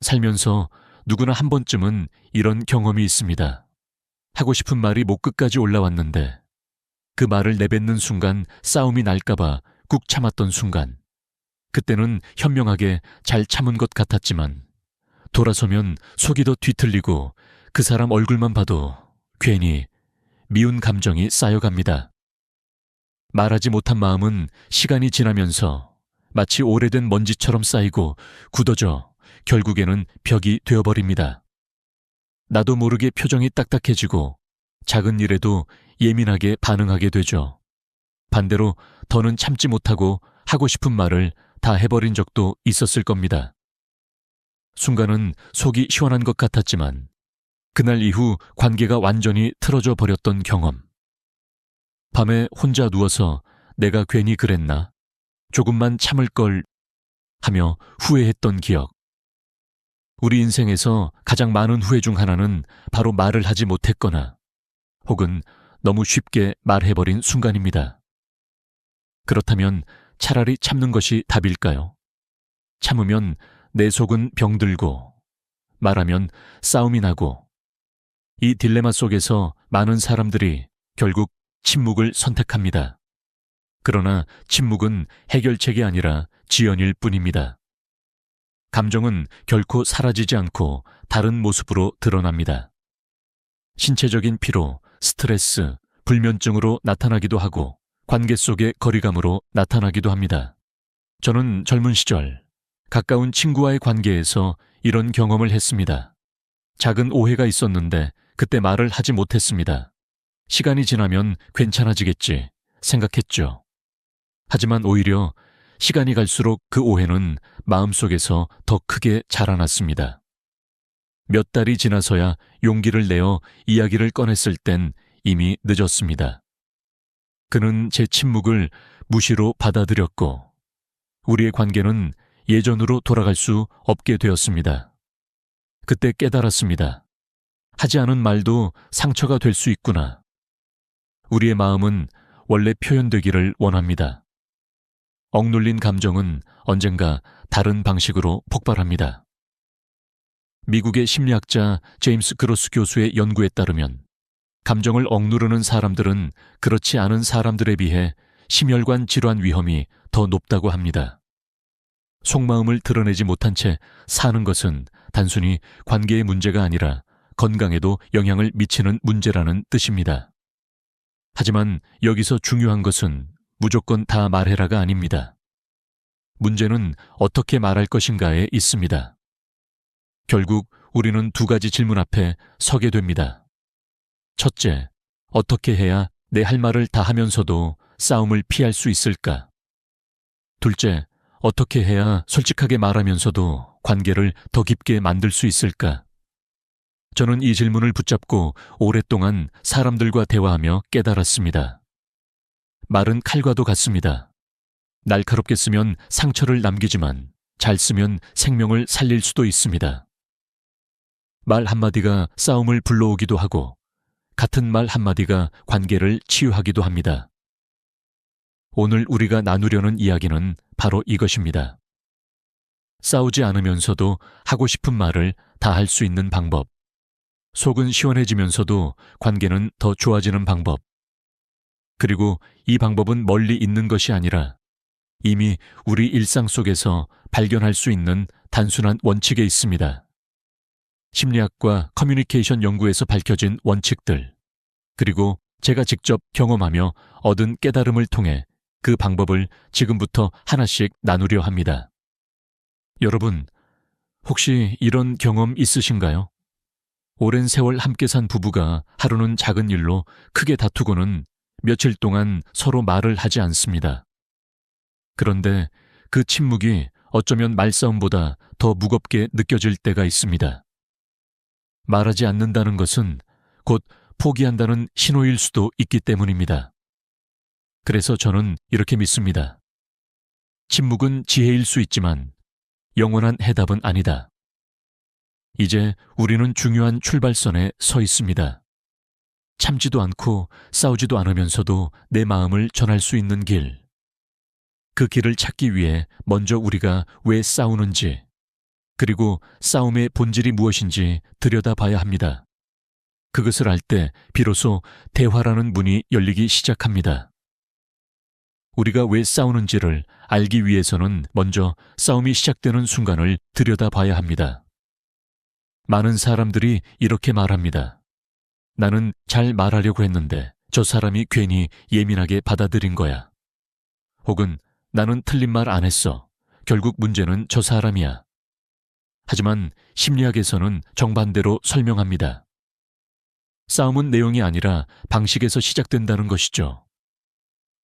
살면서 누구나 한 번쯤은 이런 경험이 있습니다. 하고 싶은 말이 목 끝까지 올라왔는데 그 말을 내뱉는 순간 싸움이 날까봐 꾹 참았던 순간, 그때는 현명하게 잘 참은 것 같았지만 돌아서면 속이 더 뒤틀리고 그 사람 얼굴만 봐도 괜히 미운 감정이 쌓여갑니다. 말하지 못한 마음은 시간이 지나면서 마치 오래된 먼지처럼 쌓이고 굳어져 결국에는 벽이 되어버립니다. 나도 모르게 표정이 딱딱해지고 작은 일에도 예민하게 반응하게 되죠. 반대로 더는 참지 못하고 하고 싶은 말을 다 해버린 적도 있었을 겁니다. 순간은 속이 시원한 것 같았지만 그날 이후 관계가 완전히 틀어져 버렸던 경험. 밤에 혼자 누워서 내가 괜히 그랬나? 조금만 참을 걸 하며 후회했던 기억. 우리 인생에서 가장 많은 후회 중 하나는 바로 말을 하지 못했거나 혹은 너무 쉽게 말해버린 순간입니다. 그렇다면 차라리 참는 것이 답일까요? 참으면 내 속은 병들고 말하면 싸움이 나고 이 딜레마 속에서 많은 사람들이 결국 침묵을 선택합니다. 그러나 침묵은 해결책이 아니라 지연일 뿐입니다. 감정은 결코 사라지지 않고 다른 모습으로 드러납니다. 신체적인 피로, 스트레스, 불면증으로 나타나기도 하고 관계 속의 거리감으로 나타나기도 합니다. 저는 젊은 시절 가까운 친구와의 관계에서 이런 경험을 했습니다. 작은 오해가 있었는데 그때 말을 하지 못했습니다. 시간이 지나면 괜찮아지겠지 생각했죠. 하지만 오히려 시간이 갈수록 그 오해는 마음속에서 더 크게 자라났습니다. 몇 달이 지나서야 용기를 내어 이야기를 꺼냈을 땐 이미 늦었습니다. 그는 제 침묵을 무시로 받아들였고 우리의 관계는 예전으로 돌아갈 수 없게 되었습니다. 그때 깨달았습니다. 하지 않은 말도 상처가 될 수 있구나. 우리의 마음은 원래 표현되기를 원합니다. 억눌린 감정은 언젠가 다른 방식으로 폭발합니다. 미국의 심리학자 제임스 그로스 교수의 연구에 따르면 감정을 억누르는 사람들은 그렇지 않은 사람들에 비해 심혈관 질환 위험이 더 높다고 합니다. 속마음을 드러내지 못한 채 사는 것은 단순히 관계의 문제가 아니라 건강에도 영향을 미치는 문제라는 뜻입니다. 하지만 여기서 중요한 것은 무조건 다 말해라가 아닙니다. 문제는 어떻게 말할 것인가에 있습니다. 결국 우리는 두 가지 질문 앞에 서게 됩니다. 첫째, 어떻게 해야 내 할 말을 다 하면서도 싸움을 피할 수 있을까? 둘째, 어떻게 해야 솔직하게 말하면서도 관계를 더 깊게 만들 수 있을까? 저는 이 질문을 붙잡고 오랫동안 사람들과 대화하며 깨달았습니다. 말은 칼과도 같습니다. 날카롭게 쓰면 상처를 남기지만 잘 쓰면 생명을 살릴 수도 있습니다. 말 한마디가 싸움을 불러오기도 하고 같은 말 한마디가 관계를 치유하기도 합니다. 오늘 우리가 나누려는 이야기는 바로 이것입니다. 싸우지 않으면서도 하고 싶은 말을 다 할 수 있는 방법. 속은 시원해지면서도 관계는 더 좋아지는 방법. 그리고 이 방법은 멀리 있는 것이 아니라 이미 우리 일상 속에서 발견할 수 있는 단순한 원칙에 있습니다. 심리학과 커뮤니케이션 연구에서 밝혀진 원칙들, 그리고 제가 직접 경험하며 얻은 깨달음을 통해 그 방법을 지금부터 하나씩 나누려 합니다. 여러분, 혹시 이런 경험 있으신가요? 오랜 세월 함께 산 부부가 하루는 작은 일로 크게 다투고는 며칠 동안 서로 말을 하지 않습니다. 그런데 그 침묵이 어쩌면 말싸움보다 더 무겁게 느껴질 때가 있습니다. 말하지 않는다는 것은 곧 포기한다는 신호일 수도 있기 때문입니다. 그래서 저는 이렇게 믿습니다. 침묵은 지혜일 수 있지만 영원한 해답은 아니다. 이제 우리는 중요한 출발선에 서 있습니다. 참지도 않고 싸우지도 않으면서도 내 마음을 전할 수 있는 길. 그 길을 찾기 위해 먼저 우리가 왜 싸우는지, 그리고 싸움의 본질이 무엇인지 들여다봐야 합니다. 그것을 알 때 비로소 대화라는 문이 열리기 시작합니다. 우리가 왜 싸우는지를 알기 위해서는 먼저 싸움이 시작되는 순간을 들여다봐야 합니다. 많은 사람들이 이렇게 말합니다. 나는 잘 말하려고 했는데 저 사람이 괜히 예민하게 받아들인 거야. 혹은 나는 틀린 말 안 했어. 결국 문제는 저 사람이야. 하지만 심리학에서는 정반대로 설명합니다. 싸움은 내용이 아니라 방식에서 시작된다는 것이죠.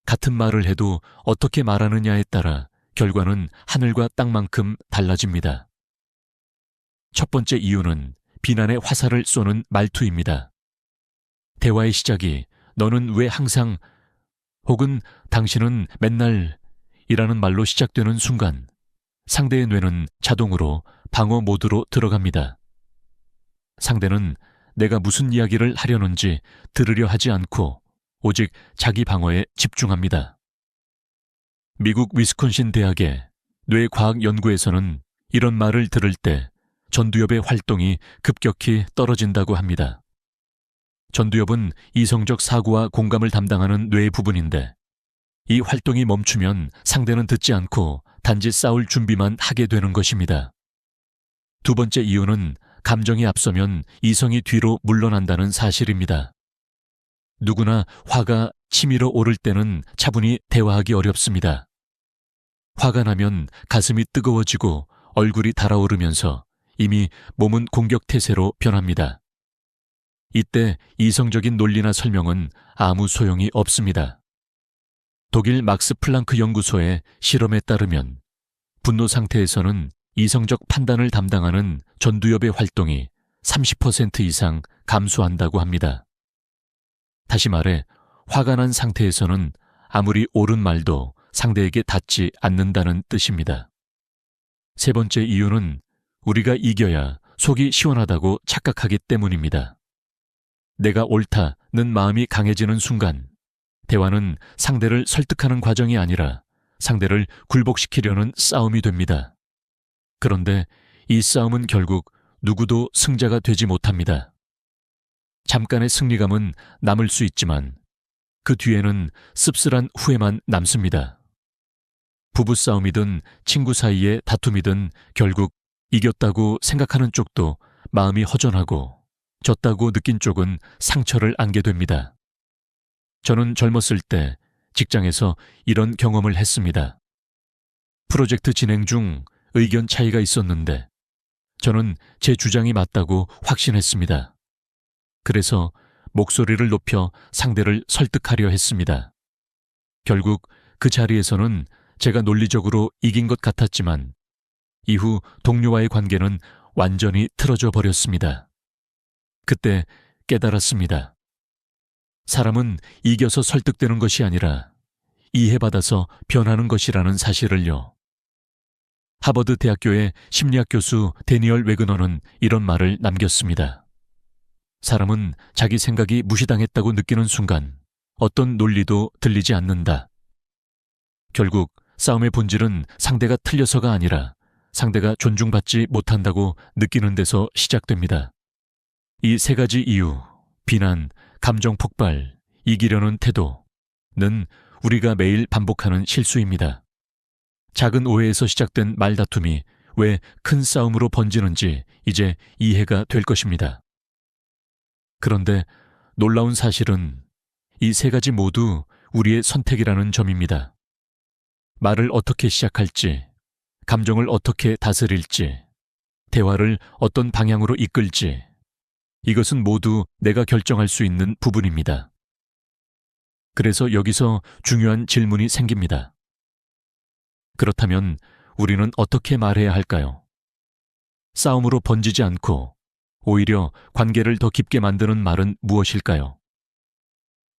같은 말을 해도 어떻게 말하느냐에 따라 결과는 하늘과 땅만큼 달라집니다. 첫 번째 이유는 비난의 화살을 쏘는 말투입니다. 대화의 시작이 너는 왜 항상 혹은 당신은 맨날 이라는 말로 시작되는 순간 상대의 뇌는 자동으로 방어 모드로 들어갑니다. 상대는 내가 무슨 이야기를 하려는지 들으려 하지 않고 오직 자기 방어에 집중합니다. 미국 위스콘신 대학의 뇌과학 연구에서는 이런 말을 들을 때 전두엽의 활동이 급격히 떨어진다고 합니다. 전두엽은 이성적 사고와 공감을 담당하는 뇌 부분인데 이 활동이 멈추면 상대는 듣지 않고 단지 싸울 준비만 하게 되는 것입니다. 두 번째 이유는 감정이 앞서면 이성이 뒤로 물러난다는 사실입니다. 누구나 화가 치밀어 오를 때는 차분히 대화하기 어렵습니다. 화가 나면 가슴이 뜨거워지고 얼굴이 달아오르면서 이미 몸은 공격 태세로 변합니다. 이때 이성적인 논리나 설명은 아무 소용이 없습니다. 독일 막스 플랑크 연구소의 실험에 따르면 분노 상태에서는 이성적 판단을 담당하는 전두엽의 활동이 30% 이상 감소한다고 합니다. 다시 말해 화가 난 상태에서는 아무리 옳은 말도 상대에게 닿지 않는다는 뜻입니다. 세 번째 이유는 우리가 이겨야 속이 시원하다고 착각하기 때문입니다. 내가 옳다는 마음이 강해지는 순간 대화는 상대를 설득하는 과정이 아니라 상대를 굴복시키려는 싸움이 됩니다. 그런데 이 싸움은 결국 누구도 승자가 되지 못합니다. 잠깐의 승리감은 남을 수 있지만 그 뒤에는 씁쓸한 후회만 남습니다. 부부싸움이든 친구 사이의 다툼이든 결국 이겼다고 생각하는 쪽도 마음이 허전하고 졌다고 느낀 쪽은 상처를 안게 됩니다. 저는 젊었을 때 직장에서 이런 경험을 했습니다. 프로젝트 진행 중 의견 차이가 있었는데 저는 제 주장이 맞다고 확신했습니다. 그래서 목소리를 높여 상대를 설득하려 했습니다. 결국 그 자리에서는 제가 논리적으로 이긴 것 같았지만 이후 동료와의 관계는 완전히 틀어져 버렸습니다. 그때 깨달았습니다. 사람은 이겨서 설득되는 것이 아니라 이해받아서 변하는 것이라는 사실을요. 하버드 대학교의 심리학 교수 데니얼 웨그너는 이런 말을 남겼습니다. 사람은 자기 생각이 무시당했다고 느끼는 순간 어떤 논리도 들리지 않는다. 결국 싸움의 본질은 상대가 틀려서가 아니라 상대가 존중받지 못한다고 느끼는 데서 시작됩니다. 이 세 가지 이유, 비난, 감정 폭발, 이기려는 태도는 우리가 매일 반복하는 실수입니다. 작은 오해에서 시작된 말다툼이 왜 큰 싸움으로 번지는지 이제 이해가 될 것입니다. 그런데 놀라운 사실은 이 세 가지 모두 우리의 선택이라는 점입니다. 말을 어떻게 시작할지, 감정을 어떻게 다스릴지, 대화를 어떤 방향으로 이끌지, 이것은 모두 내가 결정할 수 있는 부분입니다. 그래서 여기서 중요한 질문이 생깁니다. 그렇다면 우리는 어떻게 말해야 할까요? 싸움으로 번지지 않고 오히려 관계를 더 깊게 만드는 말은 무엇일까요?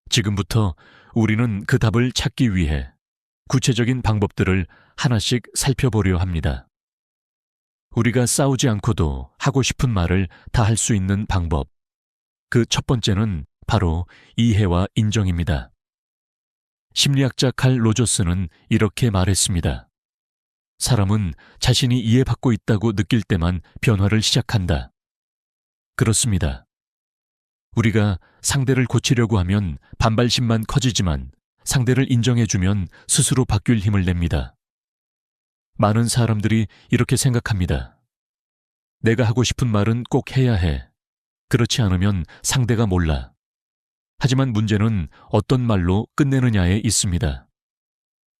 지금부터 우리는 그 답을 찾기 위해 구체적인 방법들을 하나씩 살펴보려 합니다. 우리가 싸우지 않고도 하고 싶은 말을 다 할 수 있는 방법. 그 첫 번째는 바로 이해와 인정입니다. 심리학자 칼 로저스는 이렇게 말했습니다. 사람은 자신이 이해받고 있다고 느낄 때만 변화를 시작한다. 그렇습니다. 우리가 상대를 고치려고 하면 반발심만 커지지만 상대를 인정해주면 스스로 바뀔 힘을 냅니다. 많은 사람들이 이렇게 생각합니다. 내가 하고 싶은 말은 꼭 해야 해. 그렇지 않으면 상대가 몰라. 하지만 문제는 어떤 말로 끝내느냐에 있습니다.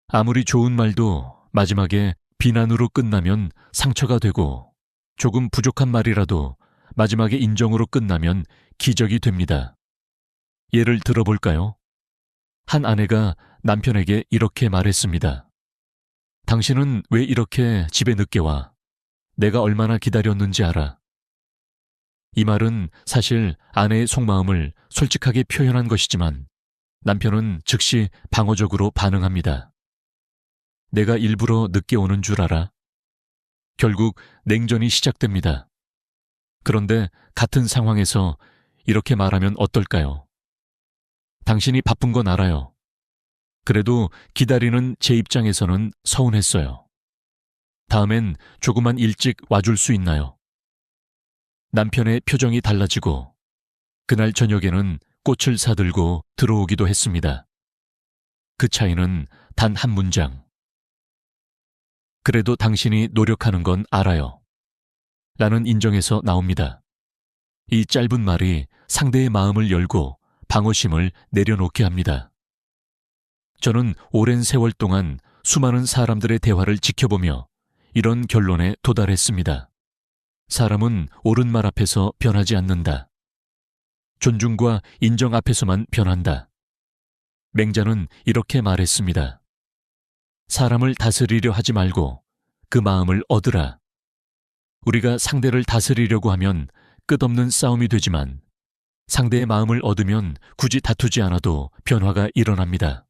아무리 좋은 말도 마지막에 비난으로 끝나면 상처가 되고 조금 부족한 말이라도 마지막에 인정으로 끝나면 기적이 됩니다. 예를 들어볼까요? 한 아내가 남편에게 이렇게 말했습니다. 당신은 왜 이렇게 집에 늦게 와? 내가 얼마나 기다렸는지 알아. 이 말은 사실 아내의 속마음을 솔직하게 표현한 것이지만 남편은 즉시 방어적으로 반응합니다. 내가 일부러 늦게 오는 줄 알아? 결국 냉전이 시작됩니다. 그런데 같은 상황에서 이렇게 말하면 어떨까요? 당신이 바쁜 건 알아요. 그래도 기다리는 제 입장에서는 서운했어요. 다음엔 조금만 일찍 와줄 수 있나요? 남편의 표정이 달라지고 그날 저녁에는 꽃을 사들고 들어오기도 했습니다. 그 차이는 단 한 문장. 그래도 당신이 노력하는 건 알아요. 라는 인정에서 나옵니다. 이 짧은 말이 상대의 마음을 열고 방어심을 내려놓게 합니다. 저는 오랜 세월 동안 수많은 사람들의 대화를 지켜보며 이런 결론에 도달했습니다. 사람은 옳은 말 앞에서 변하지 않는다. 존중과 인정 앞에서만 변한다. 맹자는 이렇게 말했습니다. 사람을 다스리려 하지 말고 그 마음을 얻으라. 우리가 상대를 다스리려고 하면 끝없는 싸움이 되지만 상대의 마음을 얻으면 굳이 다투지 않아도 변화가 일어납니다.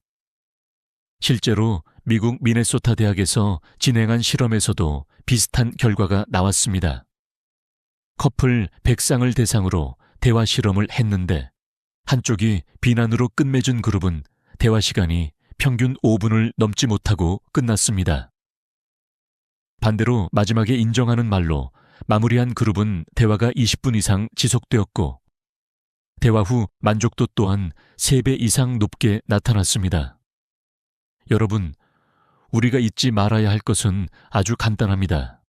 실제로 미국 미네소타 대학에서 진행한 실험에서도 비슷한 결과가 나왔습니다. 커플 100쌍을 대상으로 대화 실험을 했는데 한쪽이 비난으로 끝맺은 그룹은 대화 시간이 평균 5분을 넘지 못하고 끝났습니다. 반대로 마지막에 인정하는 말로 마무리한 그룹은 대화가 20분 이상 지속되었고 대화 후 만족도 또한 3배 이상 높게 나타났습니다. 여러분, 우리가 잊지 말아야 할 것은 아주 간단합니다.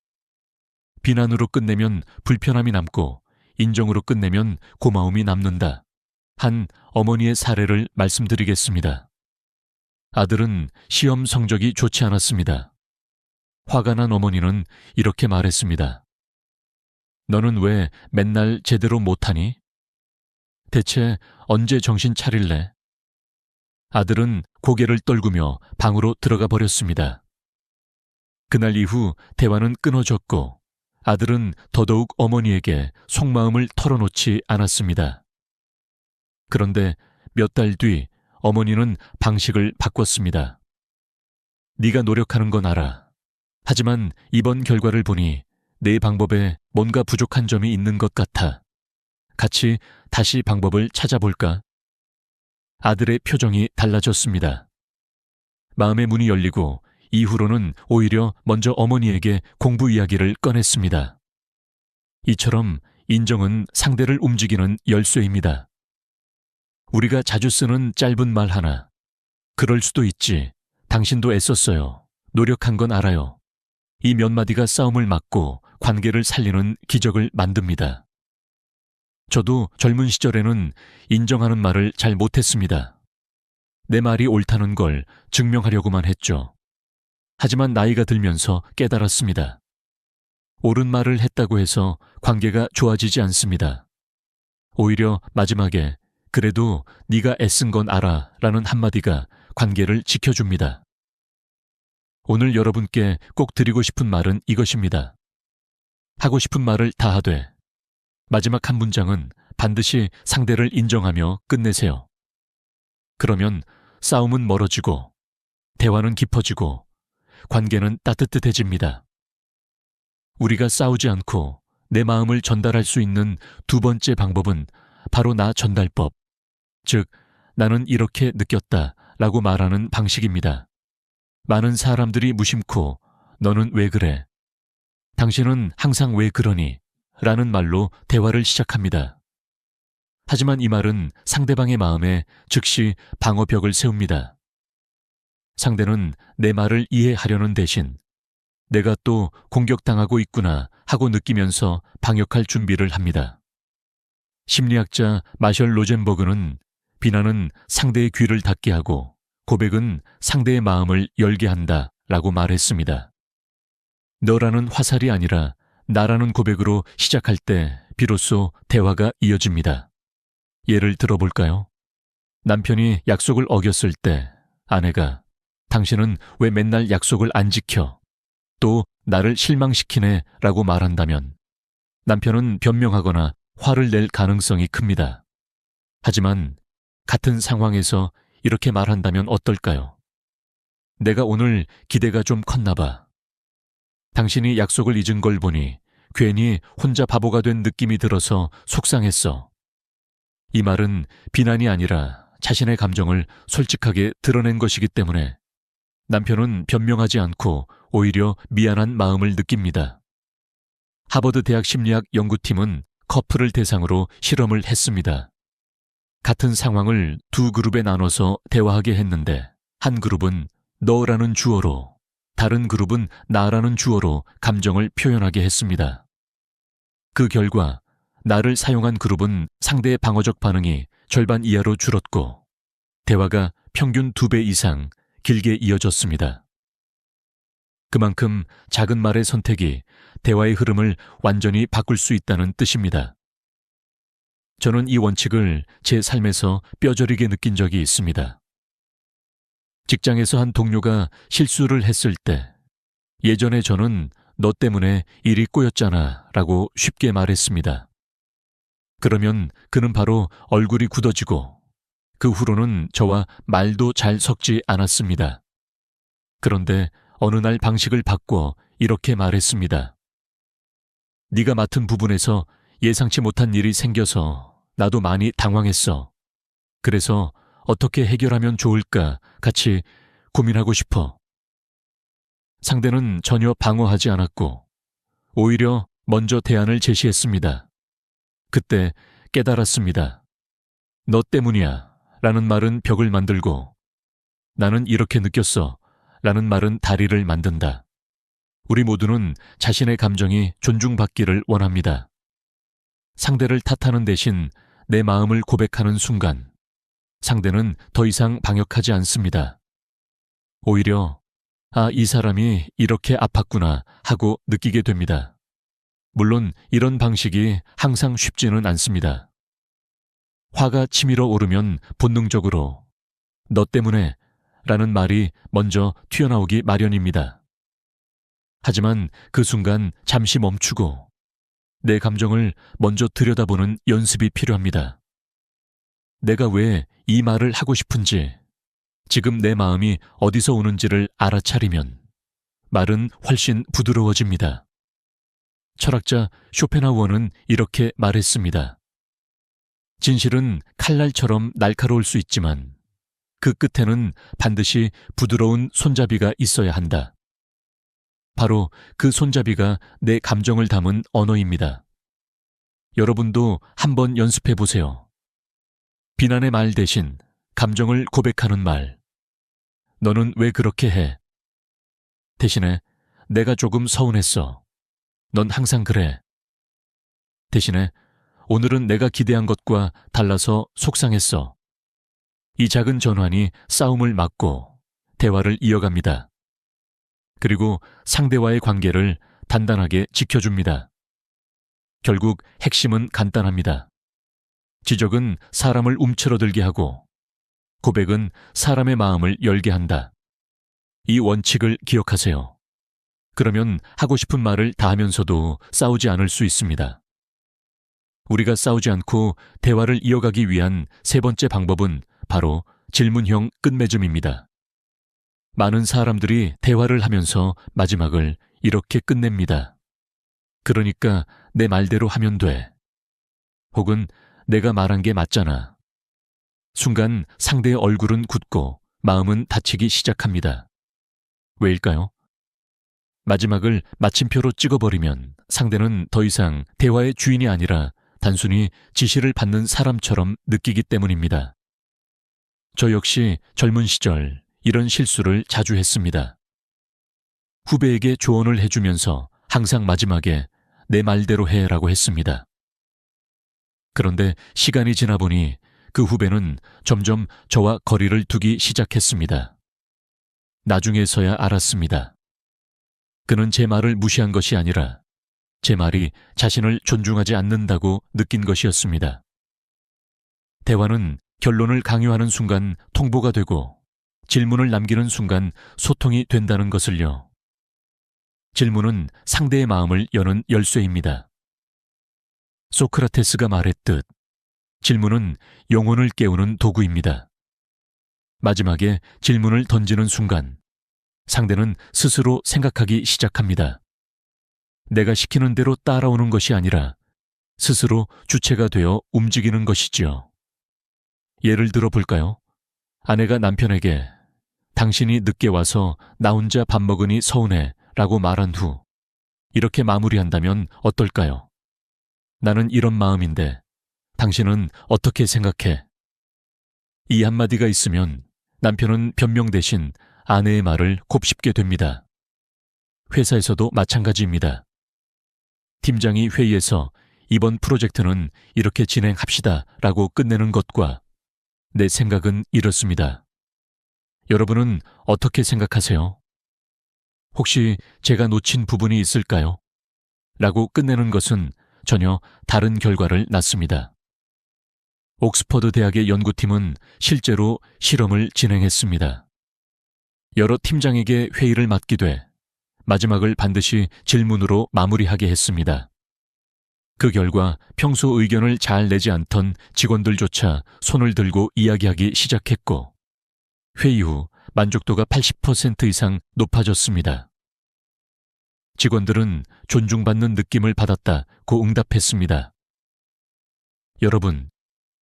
비난으로 끝내면 불편함이 남고 인정으로 끝내면 고마움이 남는다. 한 어머니의 사례를 말씀드리겠습니다. 아들은 시험 성적이 좋지 않았습니다. 화가 난 어머니는 이렇게 말했습니다. 너는 왜 맨날 제대로 못하니? 대체 언제 정신 차릴래? 아들은 고개를 떨구며 방으로 들어가 버렸습니다. 그날 이후 대화는 끊어졌고 아들은 더더욱 어머니에게 속마음을 털어놓지 않았습니다. 그런데 몇 달 뒤 어머니는 방식을 바꿨습니다. 네가 노력하는 건 알아. 하지만 이번 결과를 보니 내 방법에 뭔가 부족한 점이 있는 것 같아. 같이 다시 방법을 찾아볼까? 아들의 표정이 달라졌습니다. 마음의 문이 열리고 이후로는 오히려 먼저 어머니에게 공부 이야기를 꺼냈습니다. 이처럼 인정은 상대를 움직이는 열쇠입니다. 우리가 자주 쓰는 짧은 말 하나. 그럴 수도 있지. 당신도 애썼어요. 노력한 건 알아요. 이 몇 마디가 싸움을 막고 관계를 살리는 기적을 만듭니다. 저도 젊은 시절에는 인정하는 말을 잘 못했습니다. 내 말이 옳다는 걸 증명하려고만 했죠. 하지만 나이가 들면서 깨달았습니다. 옳은 말을 했다고 해서 관계가 좋아지지 않습니다. 오히려 마지막에 그래도 네가 애쓴 건 알아 라는 한마디가 관계를 지켜줍니다. 오늘 여러분께 꼭 드리고 싶은 말은 이것입니다. 하고 싶은 말을 다 하되 마지막 한 문장은 반드시 상대를 인정하며 끝내세요. 그러면 싸움은 멀어지고 대화는 깊어지고 관계는 따뜻해집니다. 우리가 싸우지 않고 내 마음을 전달할 수 있는 두 번째 방법은 바로 나 전달법, 즉 나는 이렇게 느꼈다 라고 말하는 방식입니다. 많은 사람들이 무심코 너는 왜 그래? 당신은 항상 왜 그러니? 라는 말로 대화를 시작합니다. 하지만 이 말은 상대방의 마음에 즉시 방어벽을 세웁니다. 상대는 내 말을 이해하려는 대신 내가 또 공격당하고 있구나 하고 느끼면서 방역할 준비를 합니다. 심리학자 마셜 로젠버그는 비난은 상대의 귀를 닫게 하고 고백은 상대의 마음을 열게 한다 라고 말했습니다. 너라는 화살이 아니라 나라는 고백으로 시작할 때 비로소 대화가 이어집니다. 예를 들어볼까요? 남편이 약속을 어겼을 때 아내가 당신은 왜 맨날 약속을 안 지켜? 또 나를 실망시키네 라고 말한다면 남편은 변명하거나 화를 낼 가능성이 큽니다. 하지만 같은 상황에서 이렇게 말한다면 어떨까요? 내가 오늘 기대가 좀 컸나 봐. 당신이 약속을 잊은 걸 보니 괜히 혼자 바보가 된 느낌이 들어서 속상했어. 이 말은 비난이 아니라 자신의 감정을 솔직하게 드러낸 것이기 때문에 남편은 변명하지 않고 오히려 미안한 마음을 느낍니다. 하버드 대학 심리학 연구팀은 커플을 대상으로 실험을 했습니다. 같은 상황을 두 그룹에 나눠서 대화하게 했는데 한 그룹은 너라는 주어로, 다른 그룹은 나라는 주어로 감정을 표현하게 했습니다. 그 결과 나를 사용한 그룹은 상대의 방어적 반응이 절반 이하로 줄었고 대화가 평균 2배 이상 길게 이어졌습니다. 그만큼 작은 말의 선택이 대화의 흐름을 완전히 바꿀 수 있다는 뜻입니다. 저는 이 원칙을 제 삶에서 뼈저리게 느낀 적이 있습니다. 직장에서 한 동료가 실수를 했을 때 예전에 저는 너 때문에 일이 꼬였잖아 라고 쉽게 말했습니다. 그러면 그는 바로 얼굴이 굳어지고 그 후로는 저와 말도 잘 섞지 않았습니다. 그런데 어느 날 방식을 바꿔 이렇게 말했습니다. 네가 맡은 부분에서 예상치 못한 일이 생겨서 나도 많이 당황했어. 그래서 어떻게 해결하면 좋을까 같이 고민하고 싶어. 상대는 전혀 방어하지 않았고 오히려 먼저 대안을 제시했습니다. 그때 깨달았습니다. 너 때문이야 라는 말은 벽을 만들고 나는 이렇게 느꼈어 라는 말은 다리를 만든다. 우리 모두는 자신의 감정이 존중받기를 원합니다. 상대를 탓하는 대신 내 마음을 고백하는 순간 상대는 더 이상 방역하지 않습니다. 오히려 이 사람이 이렇게 아팠구나 하고 느끼게 됩니다. 물론 이런 방식이 항상 쉽지는 않습니다. 화가 치밀어 오르면 본능적으로 너 때문에 라는 말이 먼저 튀어나오기 마련입니다. 하지만 그 순간 잠시 멈추고 내 감정을 먼저 들여다보는 연습이 필요합니다. 내가 왜 이 말을 하고 싶은지, 지금 내 마음이 어디서 오는지를 알아차리면 말은 훨씬 부드러워집니다. 철학자 쇼펜하우어는 이렇게 말했습니다. 진실은 칼날처럼 날카로울 수 있지만 그 끝에는 반드시 부드러운 손잡이가 있어야 한다. 바로 그 손잡이가 내 감정을 담은 언어입니다. 여러분도 한번 연습해 보세요. 비난의 말 대신 감정을 고백하는 말. 너는 왜 그렇게 해? 대신에 내가 조금 서운했어. 넌 항상 그래. 대신에 오늘은 내가 기대한 것과 달라서 속상했어. 이 작은 전환이 싸움을 막고 대화를 이어갑니다. 그리고 상대와의 관계를 단단하게 지켜줍니다. 결국 핵심은 간단합니다. 지적은 사람을 움츠러들게 하고 고백은 사람의 마음을 열게 한다. 이 원칙을 기억하세요. 그러면 하고 싶은 말을 다 하면서도 싸우지 않을 수 있습니다. 우리가 싸우지 않고 대화를 이어가기 위한 세 번째 방법은 바로 질문형 끝맺음입니다. 많은 사람들이 대화를 하면서 마지막을 이렇게 끝냅니다. 그러니까 내 말대로 하면 돼. 혹은 내가 말한 게 맞잖아. 순간 상대의 얼굴은 굳고 마음은 다치기 시작합니다. 왜일까요? 마지막을 마침표로 찍어버리면 상대는 더 이상 대화의 주인이 아니라 단순히 지시를 받는 사람처럼 느끼기 때문입니다. 저 역시 젊은 시절 이런 실수를 자주 했습니다. 후배에게 조언을 해주면서 항상 마지막에 내 말대로 해라고 했습니다. 그런데 시간이 지나 보니 그 후배는 점점 저와 거리를 두기 시작했습니다. 나중에서야 알았습니다. 그는 제 말을 무시한 것이 아니라 제 말이 자신을 존중하지 않는다고 느낀 것이었습니다. 대화는 결론을 강요하는 순간 통보가 되고 질문을 남기는 순간 소통이 된다는 것을요. 질문은 상대의 마음을 여는 열쇠입니다. 소크라테스가 말했듯 질문은 영혼을 깨우는 도구입니다. 마지막에 질문을 던지는 순간 상대는 스스로 생각하기 시작합니다. 내가 시키는 대로 따라오는 것이 아니라 스스로 주체가 되어 움직이는 것이지요. 예를 들어 볼까요? 아내가 남편에게 당신이 늦게 와서 나 혼자 밥 먹으니 서운해 라고 말한 후 이렇게 마무리한다면 어떨까요? 나는 이런 마음인데 당신은 어떻게 생각해? 이 한마디가 있으면 남편은 변명 대신 아내의 말을 곱씹게 됩니다. 회사에서도 마찬가지입니다. 팀장이 회의에서 이번 프로젝트는 이렇게 진행합시다 라고 끝내는 것과 내 생각은 이렇습니다. 여러분은 어떻게 생각하세요? 혹시 제가 놓친 부분이 있을까요? 라고 끝내는 것은 전혀 다른 결과를 낳습니다. 옥스퍼드 대학의 연구팀은 실제로 실험을 진행했습니다. 여러 팀장에게 회의를 맡기되 마지막을 반드시 질문으로 마무리하게 했습니다. 그 결과 평소 의견을 잘 내지 않던 직원들조차 손을 들고 이야기하기 시작했고 회의 후 만족도가 80% 이상 높아졌습니다. 직원들은 존중받는 느낌을 받았다고 응답했습니다. 여러분,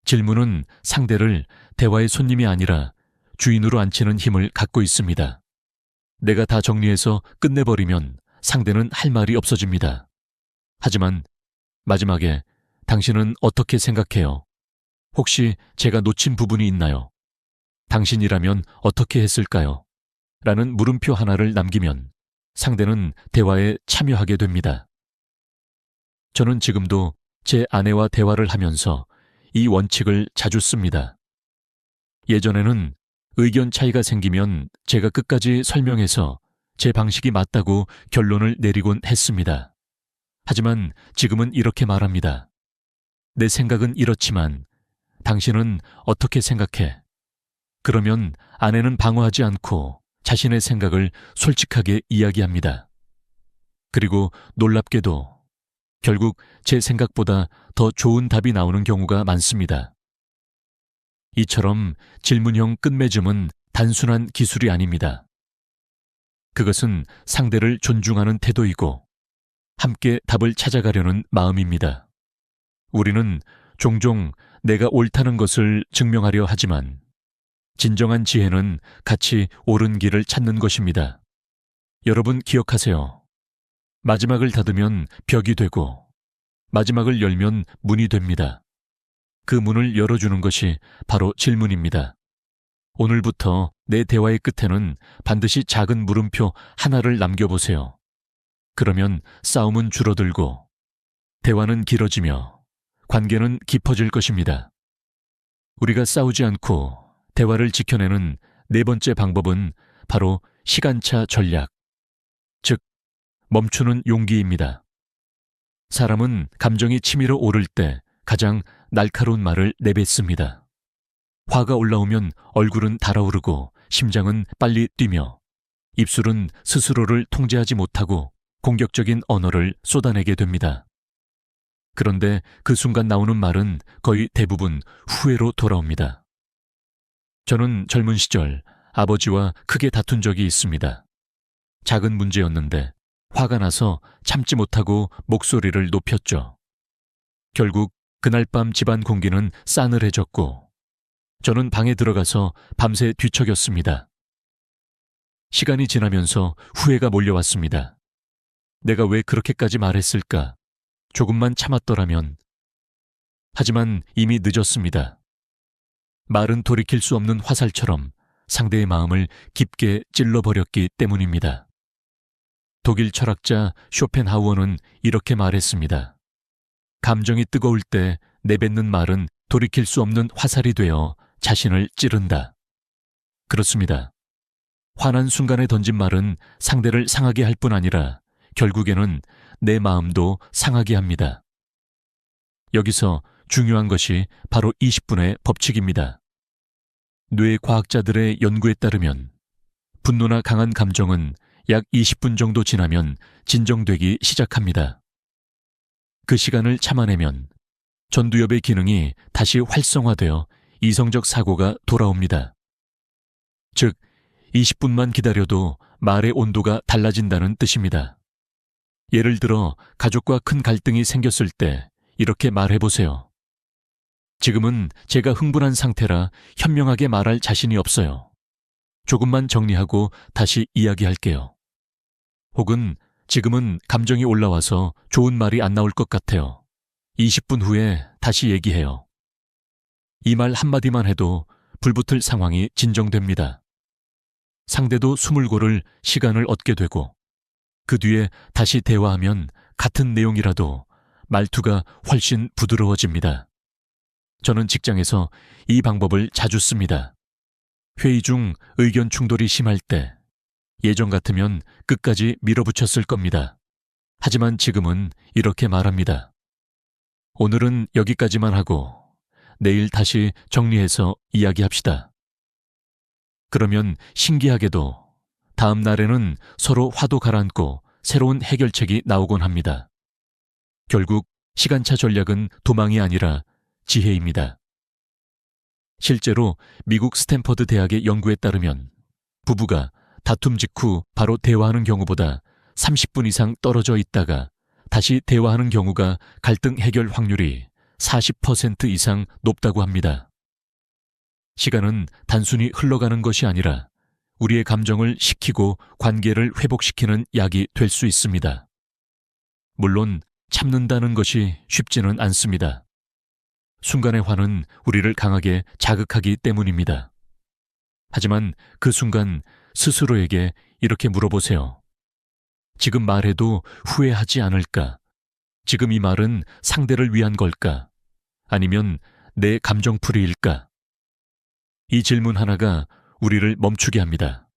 질문은 상대를 대화의 손님이 아니라 주인으로 앉히는 힘을 갖고 있습니다. 내가 다 정리해서 끝내버리면 상대는 할 말이 없어집니다. 하지만 마지막에 당신은 어떻게 생각해요? 혹시 제가 놓친 부분이 있나요? 당신이라면 어떻게 했을까요? 라는 물음표 하나를 남기면 상대는 대화에 참여하게 됩니다. 저는 지금도 제 아내와 대화를 하면서 이 원칙을 자주 씁니다. 예전에는 의견 차이가 생기면 제가 끝까지 설명해서 제 방식이 맞다고 결론을 내리곤 했습니다. 하지만 지금은 이렇게 말합니다. 내 생각은 이렇지만 당신은 어떻게 생각해? 그러면 아내는 방어하지 않고 자신의 생각을 솔직하게 이야기합니다. 그리고 놀랍게도 결국 제 생각보다 더 좋은 답이 나오는 경우가 많습니다. 이처럼 질문형 끝맺음은 단순한 기술이 아닙니다. 그것은 상대를 존중하는 태도이고 함께 답을 찾아가려는 마음입니다. 우리는 종종 내가 옳다는 것을 증명하려 하지만 진정한 지혜는 같이 옳은 길을 찾는 것입니다. 여러분 기억하세요. 마지막을 닫으면 벽이 되고 마지막을 열면 문이 됩니다. 그 문을 열어주는 것이 바로 질문입니다. 오늘부터 내 대화의 끝에는 반드시 작은 물음표 하나를 남겨보세요. 그러면 싸움은 줄어들고 대화는 길어지며 관계는 깊어질 것입니다. 우리가 싸우지 않고 대화를 지켜내는 네 번째 방법은 바로 시간차 전략, 즉 멈추는 용기입니다. 사람은 감정이 치밀어 오를 때 가장 날카로운 말을 내뱉습니다. 화가 올라오면 얼굴은 달아오르고 심장은 빨리 뛰며 입술은 스스로를 통제하지 못하고 공격적인 언어를 쏟아내게 됩니다. 그런데 그 순간 나오는 말은 거의 대부분 후회로 돌아옵니다. 저는 젊은 시절 아버지와 크게 다툰 적이 있습니다. 작은 문제였는데 화가 나서 참지 못하고 목소리를 높였죠. 결국 그날 밤 집안 공기는 싸늘해졌고 저는 방에 들어가서 밤새 뒤척였습니다. 시간이 지나면서 후회가 몰려왔습니다. 내가 왜 그렇게까지 말했을까? 조금만 참았더라면. 하지만 이미 늦었습니다. 말은 돌이킬 수 없는 화살처럼 상대의 마음을 깊게 찔러버렸기 때문입니다. 독일 철학자 쇼펜하우어는 이렇게 말했습니다. 감정이 뜨거울 때 내뱉는 말은 돌이킬 수 없는 화살이 되어 자신을 찌른다. 그렇습니다. 화난 순간에 던진 말은 상대를 상하게 할 뿐 아니라 결국에는 내 마음도 상하게 합니다. 여기서 중요한 것이 바로 20분의 법칙입니다. 뇌과학자들의 연구에 따르면 분노나 강한 감정은 약 20분 정도 지나면 진정되기 시작합니다. 그 시간을 참아내면 전두엽의 기능이 다시 활성화되어 이성적 사고가 돌아옵니다. 즉, 20분만 기다려도 말의 온도가 달라진다는 뜻입니다. 예를 들어 가족과 큰 갈등이 생겼을 때 이렇게 말해보세요. 지금은 제가 흥분한 상태라 현명하게 말할 자신이 없어요. 조금만 정리하고 다시 이야기할게요. 혹은 지금은 감정이 올라와서 좋은 말이 안 나올 것 같아요. 20분 후에 다시 얘기해요. 이 말 한마디만 해도 불붙을 상황이 진정됩니다. 상대도 숨을 고를 시간을 얻게 되고 그 뒤에 다시 대화하면 같은 내용이라도 말투가 훨씬 부드러워집니다. 저는 직장에서 이 방법을 자주 씁니다. 회의 중 의견 충돌이 심할 때 예전 같으면 끝까지 밀어붙였을 겁니다. 하지만 지금은 이렇게 말합니다. 오늘은 여기까지만 하고 내일 다시 정리해서 이야기합시다. 그러면 신기하게도 다음 날에는 서로 화도 가라앉고 새로운 해결책이 나오곤 합니다. 결국 시간차 전략은 도망이 아니라 지혜입니다. 실제로 미국 스탠퍼드 대학의 연구에 따르면 부부가 다툼 직후 바로 대화하는 경우보다 30분 이상 떨어져 있다가 다시 대화하는 경우가 갈등 해결 확률이 40% 이상 높다고 합니다. 시간은 단순히 흘러가는 것이 아니라 우리의 감정을 식히고 관계를 회복시키는 약이 될 수 있습니다. 물론 참는다는 것이 쉽지는 않습니다. 순간의 화는 우리를 강하게 자극하기 때문입니다. 하지만 그 순간 스스로에게 이렇게 물어보세요. 지금 말해도 후회하지 않을까? 지금 이 말은 상대를 위한 걸까? 아니면 내 감정풀이일까? 이 질문 하나가 우리를 멈추게 합니다.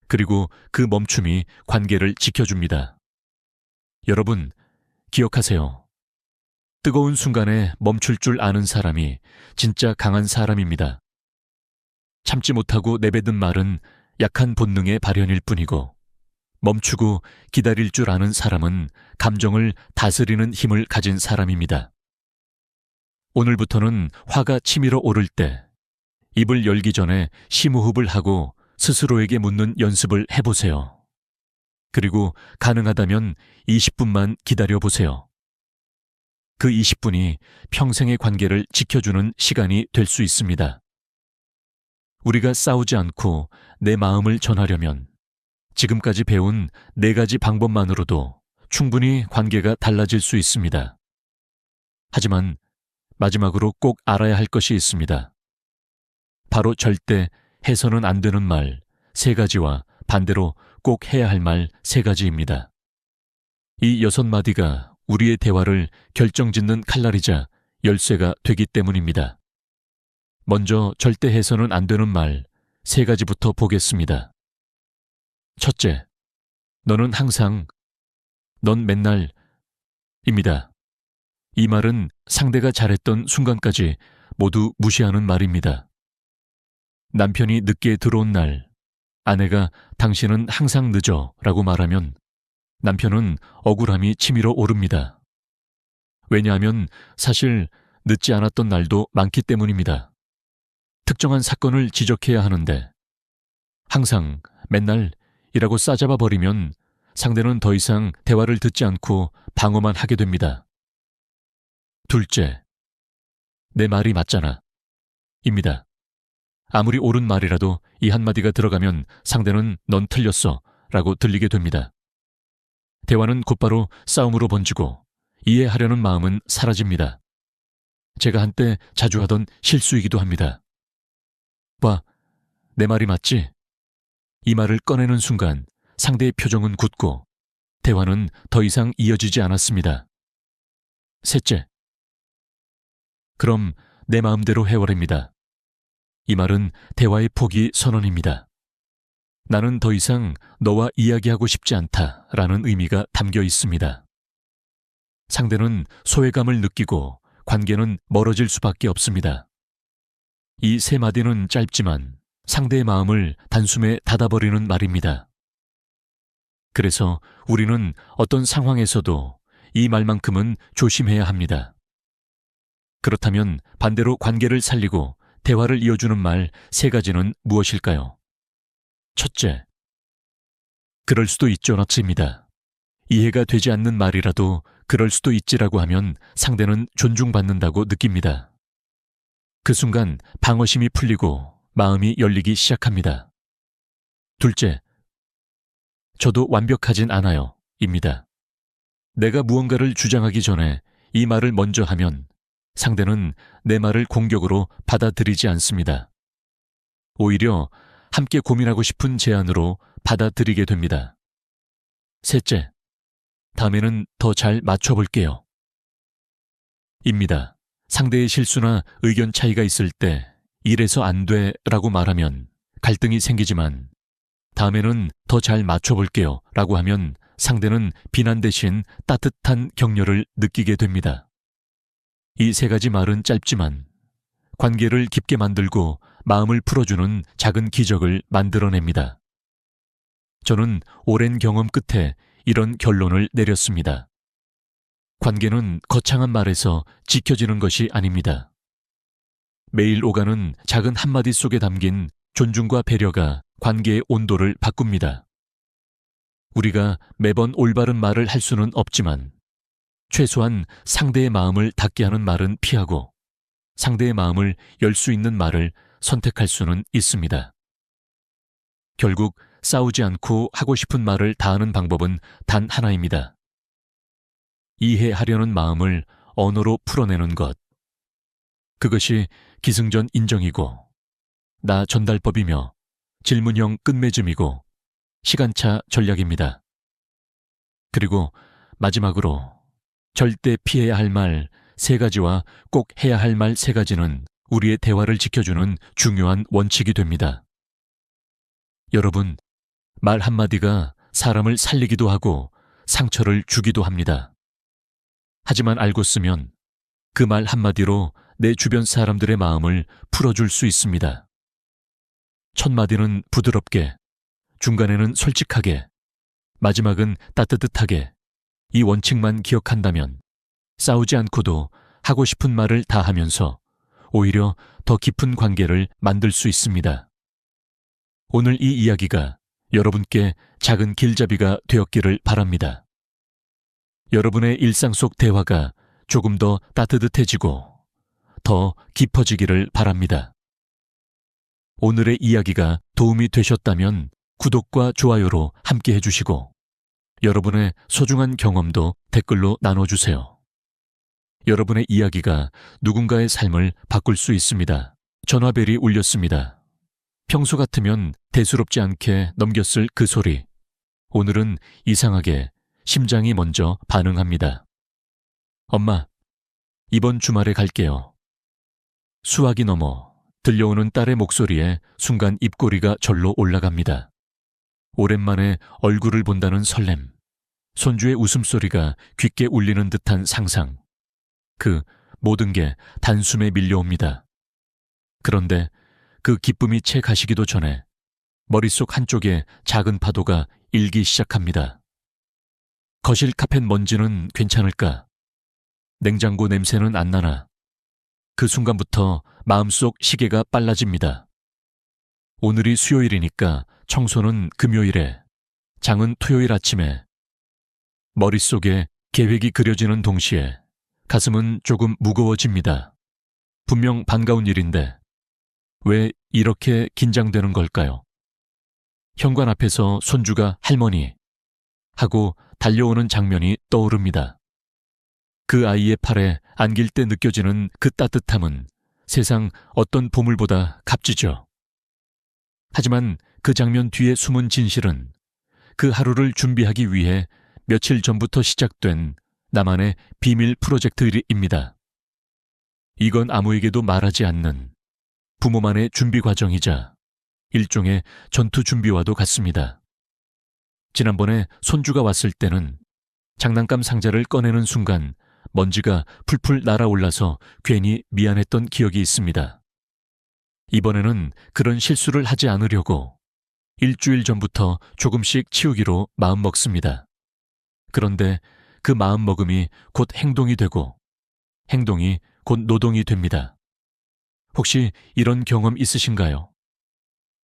그리고 그 멈춤이 관계를 지켜줍니다. 여러분, 기억하세요. 뜨거운 순간에 멈출 줄 아는 사람이 진짜 강한 사람입니다. 참지 못하고 내뱉은 말은 약한 본능의 발현일 뿐이고 멈추고 기다릴 줄 아는 사람은 감정을 다스리는 힘을 가진 사람입니다. 오늘부터는 화가 치밀어 오를 때 입을 열기 전에 심호흡을 하고 스스로에게 묻는 연습을 해보세요. 그리고 가능하다면 20분만 기다려보세요. 그 20분이 평생의 관계를 지켜주는 시간이 될 수 있습니다. 우리가 싸우지 않고 내 마음을 전하려면 지금까지 배운 4가지 방법만으로도 충분히 관계가 달라질 수 있습니다. 하지만 마지막으로 꼭 알아야 할 것이 있습니다. 바로 절대 해서는 안 되는 말 3가지와 반대로 꼭 해야 할 말 3가지입니다. 이 6마디가 우리의 대화를 결정짓는 칼날이자 열쇠가 되기 때문입니다. 먼저 절대 해서는 안 되는 말 3가지부터 보겠습니다. 첫째, 너는 항상, 넌 맨날 입니다. 이 말은 상대가 잘했던 순간까지 모두 무시하는 말입니다. 남편이 늦게 들어온 날, 아내가 당신은 항상 늦어 라고 말하면 남편은 억울함이 치밀어 오릅니다. 왜냐하면 사실 늦지 않았던 날도 많기 때문입니다. 특정한 사건을 지적해야 하는데 항상, 맨날 이라고 싸잡아 버리면 상대는 더 이상 대화를 듣지 않고 방어만 하게 됩니다. 둘째, 내 말이 맞잖아 입니다. 아무리 옳은 말이라도 이 한마디가 들어가면 상대는 넌 틀렸어 라고 들리게 됩니다. 대화는 곧바로 싸움으로 번지고 이해하려는 마음은 사라집니다. 제가 한때 자주 하던 실수이기도 합니다. 봐, 내 말이 맞지? 이 말을 꺼내는 순간 상대의 표정은 굳고 대화는 더 이상 이어지지 않았습니다. 셋째, 그럼 내 마음대로 해워랍니다. 이 말은 대화의 포기 선언입니다. 나는 더 이상 너와 이야기하고 싶지 않다라는 의미가 담겨 있습니다. 상대는 소외감을 느끼고 관계는 멀어질 수밖에 없습니다. 이 세 마디는 짧지만 상대의 마음을 단숨에 닫아버리는 말입니다. 그래서 우리는 어떤 상황에서도 이 말만큼은 조심해야 합니다. 그렇다면 반대로 관계를 살리고 대화를 이어주는 말 세 가지는 무엇일까요? 첫째, 그럴 수도 있죠너츠입니다. 이해가 되지 않는 말이라도 그럴 수도 있지라고 하면 상대는 존중받는다고 느낍니다. 그 순간 방어심이 풀리고 마음이 열리기 시작합니다. 둘째, 저도 완벽하진 않아요 입니다. 내가 무언가를 주장하기 전에 이 말을 먼저 하면 상대는 내 말을 공격으로 받아들이지 않습니다. 오히려 함께 고민하고 싶은 제안으로 받아들이게 됩니다. 셋째, 다음에는 더 잘 맞춰볼게요. 입니다. 상대의 실수나 의견 차이가 있을 때 이래서 안 돼 라고 말하면 갈등이 생기지만 다음에는 더 잘 맞춰볼게요 라고 하면 상대는 비난 대신 따뜻한 격려를 느끼게 됩니다. 이 세 가지 말은 짧지만 관계를 깊게 만들고 마음을 풀어주는 작은 기적을 만들어냅니다. 저는 오랜 경험 끝에 이런 결론을 내렸습니다. 관계는 거창한 말에서 지켜지는 것이 아닙니다. 매일 오가는 작은 한마디 속에 담긴 존중과 배려가 관계의 온도를 바꿉니다. 우리가 매번 올바른 말을 할 수는 없지만 최소한 상대의 마음을 닫게 하는 말은 피하고 상대의 마음을 열 수 있는 말을 선택할 수는 있습니다. 결국 싸우지 않고 하고 싶은 말을 다 하는 방법은 단 하나입니다. 이해하려는 마음을 언어로 풀어내는 것. 그것이 기승전 인정이고 나 전달법이며 질문형 끝맺음이고 시간차 전략입니다. 그리고 마지막으로 절대 피해야 할 말 세 가지와 꼭 해야 할 말 세 가지는 우리의 대화를 지켜주는 중요한 원칙이 됩니다. 여러분, 말 한마디가 사람을 살리기도 하고 상처를 주기도 합니다. 하지만 알고 쓰면 그 말 한마디로 내 주변 사람들의 마음을 풀어줄 수 있습니다. 첫 마디는 부드럽게, 중간에는 솔직하게, 마지막은 따뜻하게 이 원칙만 기억한다면 싸우지 않고도 하고 싶은 말을 다 하면서 오히려 더 깊은 관계를 만들 수 있습니다. 오늘 이 이야기가 여러분께 작은 길잡이가 되었기를 바랍니다. 여러분의 일상 속 대화가 조금 더 따뜻해지고 더 깊어지기를 바랍니다. 오늘의 이야기가 도움이 되셨다면 구독과 좋아요로 함께 해주시고 여러분의 소중한 경험도 댓글로 나눠주세요. 여러분의 이야기가 누군가의 삶을 바꿀 수 있습니다. 전화벨이 울렸습니다. 평소 같으면 대수롭지 않게 넘겼을 그 소리. 오늘은 이상하게 심장이 먼저 반응합니다. 엄마, 이번 주말에 갈게요. 수화기 넘어 들려오는 딸의 목소리에 순간 입꼬리가 절로 올라갑니다. 오랜만에 얼굴을 본다는 설렘, 손주의 웃음소리가 귓게 울리는 듯한 상상. 그 모든 게 단숨에 밀려옵니다. 그런데 그 기쁨이 채 가시기도 전에 머릿속 한쪽에 작은 파도가 일기 시작합니다. 거실 카펫 먼지는 괜찮을까? 냉장고 냄새는 안 나나? 그 순간부터 마음속 시계가 빨라집니다. 오늘이 수요일이니까 청소는 금요일에, 장은 토요일 아침에. 머릿속에 계획이 그려지는 동시에 가슴은 조금 무거워집니다. 분명 반가운 일인데 왜 이렇게 긴장되는 걸까요? 현관 앞에서 손주가 할머니 하고 달려오는 장면이 떠오릅니다. 그 아이의 팔에 안길 때 느껴지는 그 따뜻함은 세상 어떤 보물보다 값지죠. 하지만 그 장면 뒤에 숨은 진실은 그 하루를 준비하기 위해 며칠 전부터 시작된 나만의 비밀 프로젝트입니다. 이건 아무에게도 말하지 않는 부모만의 준비 과정이자 일종의 전투 준비와도 같습니다. 지난번에 손주가 왔을 때는 장난감 상자를 꺼내는 순간 먼지가 풀풀 날아올라서 괜히 미안했던 기억이 있습니다. 이번에는 그런 실수를 하지 않으려고 일주일 전부터 조금씩 치우기로 마음먹습니다. 그런데 그 마음먹음이 곧 행동이 되고 행동이 곧 노동이 됩니다. 혹시 이런 경험 있으신가요?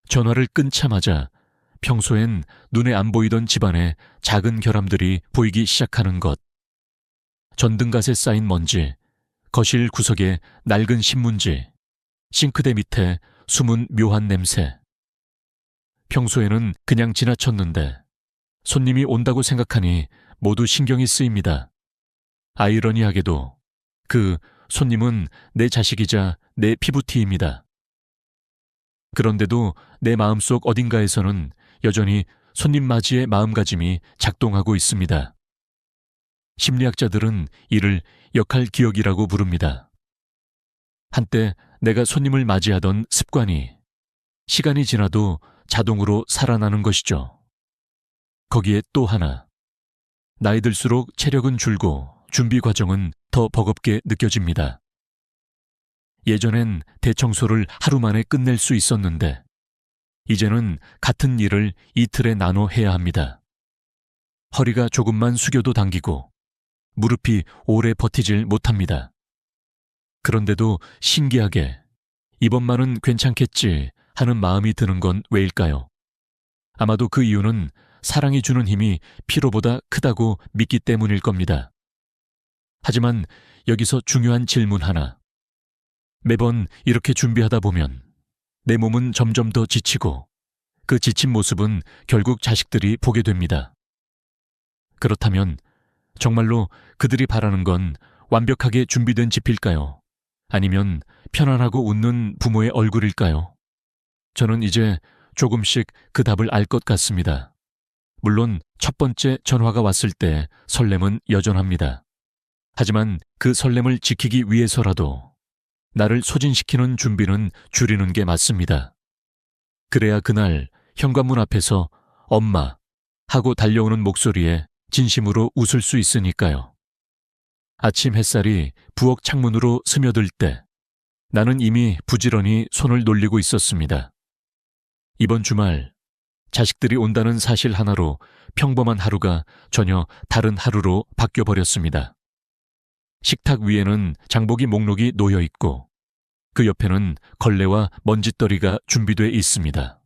전화를 끊자마자 평소엔 눈에 안 보이던 집안에 작은 결함들이 보이기 시작하는 것. 전등갓에 쌓인 먼지, 거실 구석에 낡은 신문지, 싱크대 밑에 숨은 묘한 냄새. 평소에는 그냥 지나쳤는데 손님이 온다고 생각하니 모두 신경이 쓰입니다. 아이러니하게도 그 손님은 내 자식이자 내 피부티입니다. 그런데도 내 마음속 어딘가에서는 여전히 손님 맞이의 마음가짐이 작동하고 있습니다. 심리학자들은 이를 역할 기억이라고 부릅니다. 한때 내가 손님을 맞이하던 습관이 시간이 지나도 자동으로 살아나는 것이죠. 거기에 또 하나, 나이 들수록 체력은 줄고 준비 과정은 더 버겁게 느껴집니다. 예전엔 대청소를 하루 만에 끝낼 수 있었는데 이제는 같은 일을 이틀에 나눠 해야 합니다. 허리가 조금만 숙여도 당기고 무릎이 오래 버티질 못합니다. 그런데도 신기하게 이번만은 괜찮겠지 하는 마음이 드는 건 왜일까요? 아마도 그 이유는 사랑이 주는 힘이 피로보다 크다고 믿기 때문일 겁니다. 하지만 여기서 중요한 질문 하나. 매번 이렇게 준비하다 보면 내 몸은 점점 더 지치고 그 지친 모습은 결국 자식들이 보게 됩니다. 그렇다면 정말로 그들이 바라는 건 완벽하게 준비된 집일까요? 아니면 편안하고 웃는 부모의 얼굴일까요? 저는 이제 조금씩 그 답을 알 것 같습니다. 물론 첫 번째 전화가 왔을 때 설렘은 여전합니다. 하지만 그 설렘을 지키기 위해서라도 나를 소진시키는 준비는 줄이는 게 맞습니다. 그래야 그날 현관문 앞에서 엄마 하고 달려오는 목소리에 진심으로 웃을 수 있으니까요. 아침 햇살이 부엌 창문으로 스며들 때 나는 이미 부지런히 손을 놀리고 있었습니다. 이번 주말 자식들이 온다는 사실 하나로 평범한 하루가 전혀 다른 하루로 바뀌어버렸습니다. 식탁 위에는 장보기 목록이 놓여 있고 그 옆에는 걸레와 먼지떨이가 준비돼 있습니다.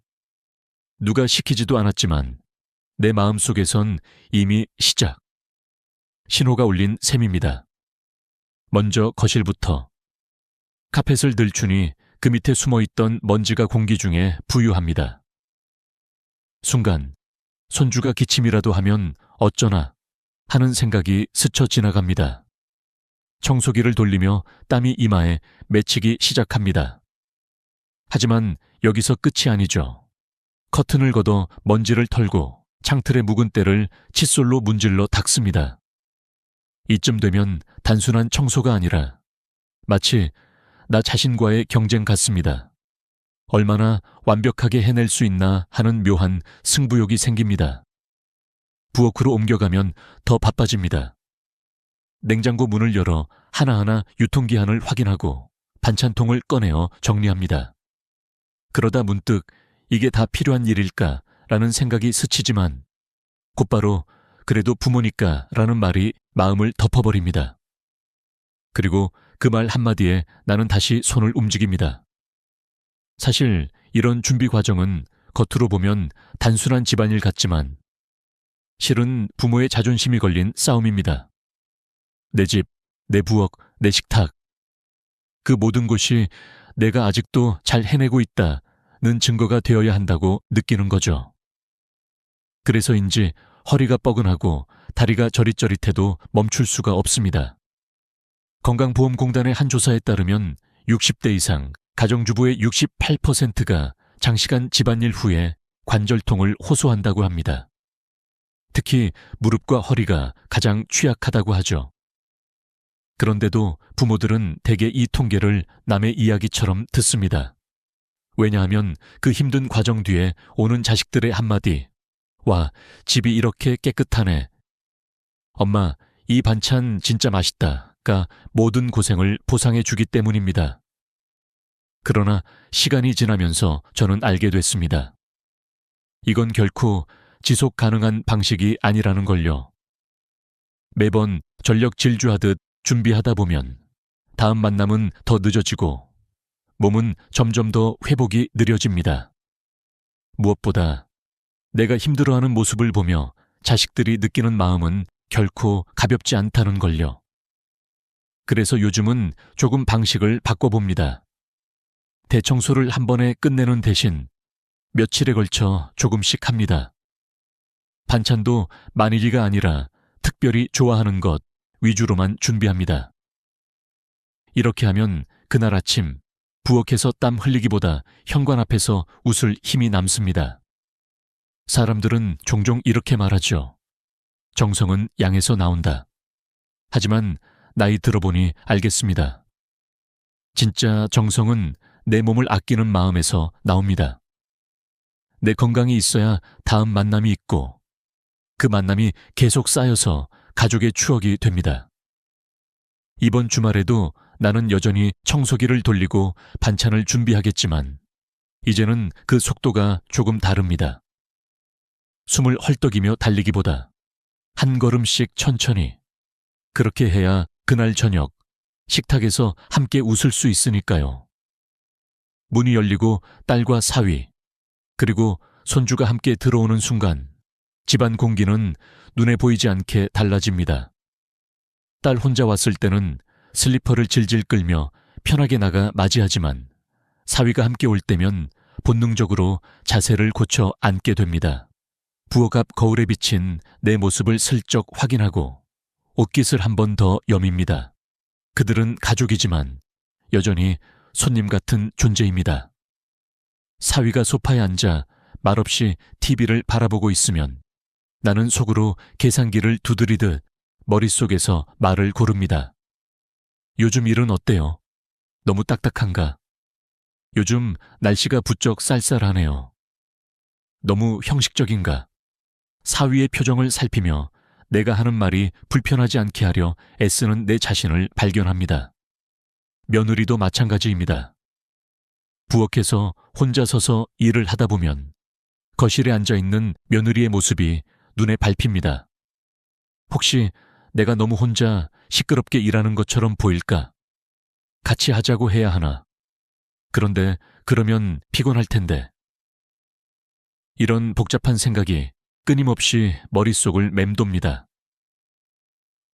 누가 시키지도 않았지만 내 마음속에선 이미 시작. 신호가 울린 셈입니다. 먼저 거실부터. 카펫을 들추니 그 밑에 숨어있던 먼지가 공기 중에 부유합니다. 순간 손주가 기침이라도 하면 어쩌나 하는 생각이 스쳐 지나갑니다. 청소기를 돌리며 땀이 이마에 맺히기 시작합니다. 하지만 여기서 끝이 아니죠. 커튼을 걷어 먼지를 털고 창틀의 묵은 때를 칫솔로 문질러 닦습니다. 이쯤 되면 단순한 청소가 아니라 마치 나 자신과의 경쟁 같습니다. 얼마나 완벽하게 해낼 수 있나 하는 묘한 승부욕이 생깁니다. 부엌으로 옮겨가면 더 바빠집니다. 냉장고 문을 열어 하나하나 유통기한을 확인하고 반찬통을 꺼내어 정리합니다. 그러다 문득 이게 다 필요한 일일까 라는 생각이 스치지만 곧바로 그래도 부모니까 라는 말이 마음을 덮어버립니다. 그리고 그 말 한마디에 나는 다시 손을 움직입니다. 사실 이런 준비 과정은 겉으로 보면 단순한 집안일 같지만 실은 부모의 자존심이 걸린 싸움입니다. 내 집, 내 부엌, 내 식탁. 그 모든 곳이 내가 아직도 잘 해내고 있다는 증거가 되어야 한다고 느끼는 거죠. 그래서인지 허리가 뻐근하고 다리가 저릿저릿해도 멈출 수가 없습니다. 건강보험공단의 한 조사에 따르면 60대 이상 가정주부의 68%가 장시간 집안일 후에 관절통을 호소한다고 합니다. 특히 무릎과 허리가 가장 취약하다고 하죠. 그런데도 부모들은 대개 이 통계를 남의 이야기처럼 듣습니다. 왜냐하면 그 힘든 과정 뒤에 오는 자식들의 한마디, 와, 집이 이렇게 깨끗하네. 엄마, 이 반찬 진짜 맛있다가 모든 고생을 보상해 주기 때문입니다. 그러나 시간이 지나면서 저는 알게 됐습니다. 이건 결코 지속 가능한 방식이 아니라는 걸요. 매번 전력 질주하듯 준비하다 보면 다음 만남은 더 늦어지고 몸은 점점 더 회복이 느려집니다. 무엇보다 내가 힘들어하는 모습을 보며 자식들이 느끼는 마음은 결코 가볍지 않다는 걸요. 그래서 요즘은 조금 방식을 바꿔봅니다. 대청소를 한 번에 끝내는 대신 며칠에 걸쳐 조금씩 합니다. 반찬도 많이가 아니라 특별히 좋아하는 것 위주로만 준비합니다. 이렇게 하면 그날 아침 부엌에서 땀 흘리기보다 현관 앞에서 웃을 힘이 남습니다. 사람들은 종종 이렇게 말하죠. 정성은 양에서 나온다. 하지만 나이 들어보니 알겠습니다. 진짜 정성은 내 몸을 아끼는 마음에서 나옵니다. 내 건강이 있어야 다음 만남이 있고 그 만남이 계속 쌓여서 가족의 추억이 됩니다. 이번 주말에도 나는 여전히 청소기를 돌리고 반찬을 준비하겠지만 이제는 그 속도가 조금 다릅니다. 숨을 헐떡이며 달리기보다 한 걸음씩 천천히. 그렇게 해야 그날 저녁 식탁에서 함께 웃을 수 있으니까요. 문이 열리고 딸과 사위 그리고 손주가 함께 들어오는 순간 집안 공기는 눈에 보이지 않게 달라집니다. 딸 혼자 왔을 때는 슬리퍼를 질질 끌며 편하게 나가 맞이하지만 사위가 함께 올 때면 본능적으로 자세를 고쳐 앉게 됩니다. 부엌 앞 거울에 비친 내 모습을 슬쩍 확인하고 옷깃을 한 번 더 여밉니다. 그들은 가족이지만 여전히 손님 같은 존재입니다. 사위가 소파에 앉아 말없이 TV를 바라보고 있으면 나는 속으로 계산기를 두드리듯 머릿속에서 말을 고릅니다. 요즘 일은 어때요? 너무 딱딱한가? 요즘 날씨가 부쩍 쌀쌀하네요. 너무 형식적인가? 사위의 표정을 살피며 내가 하는 말이 불편하지 않게 하려 애쓰는 내 자신을 발견합니다. 며느리도 마찬가지입니다. 부엌에서 혼자 서서 일을 하다 보면 거실에 앉아있는 며느리의 모습이 눈에 밟힙니다. 혹시 내가 너무 혼자 시끄럽게 일하는 것처럼 보일까? 같이 하자고 해야 하나? 그런데 그러면 피곤할 텐데. 이런 복잡한 생각이 끊임없이 머릿속을 맴돕니다.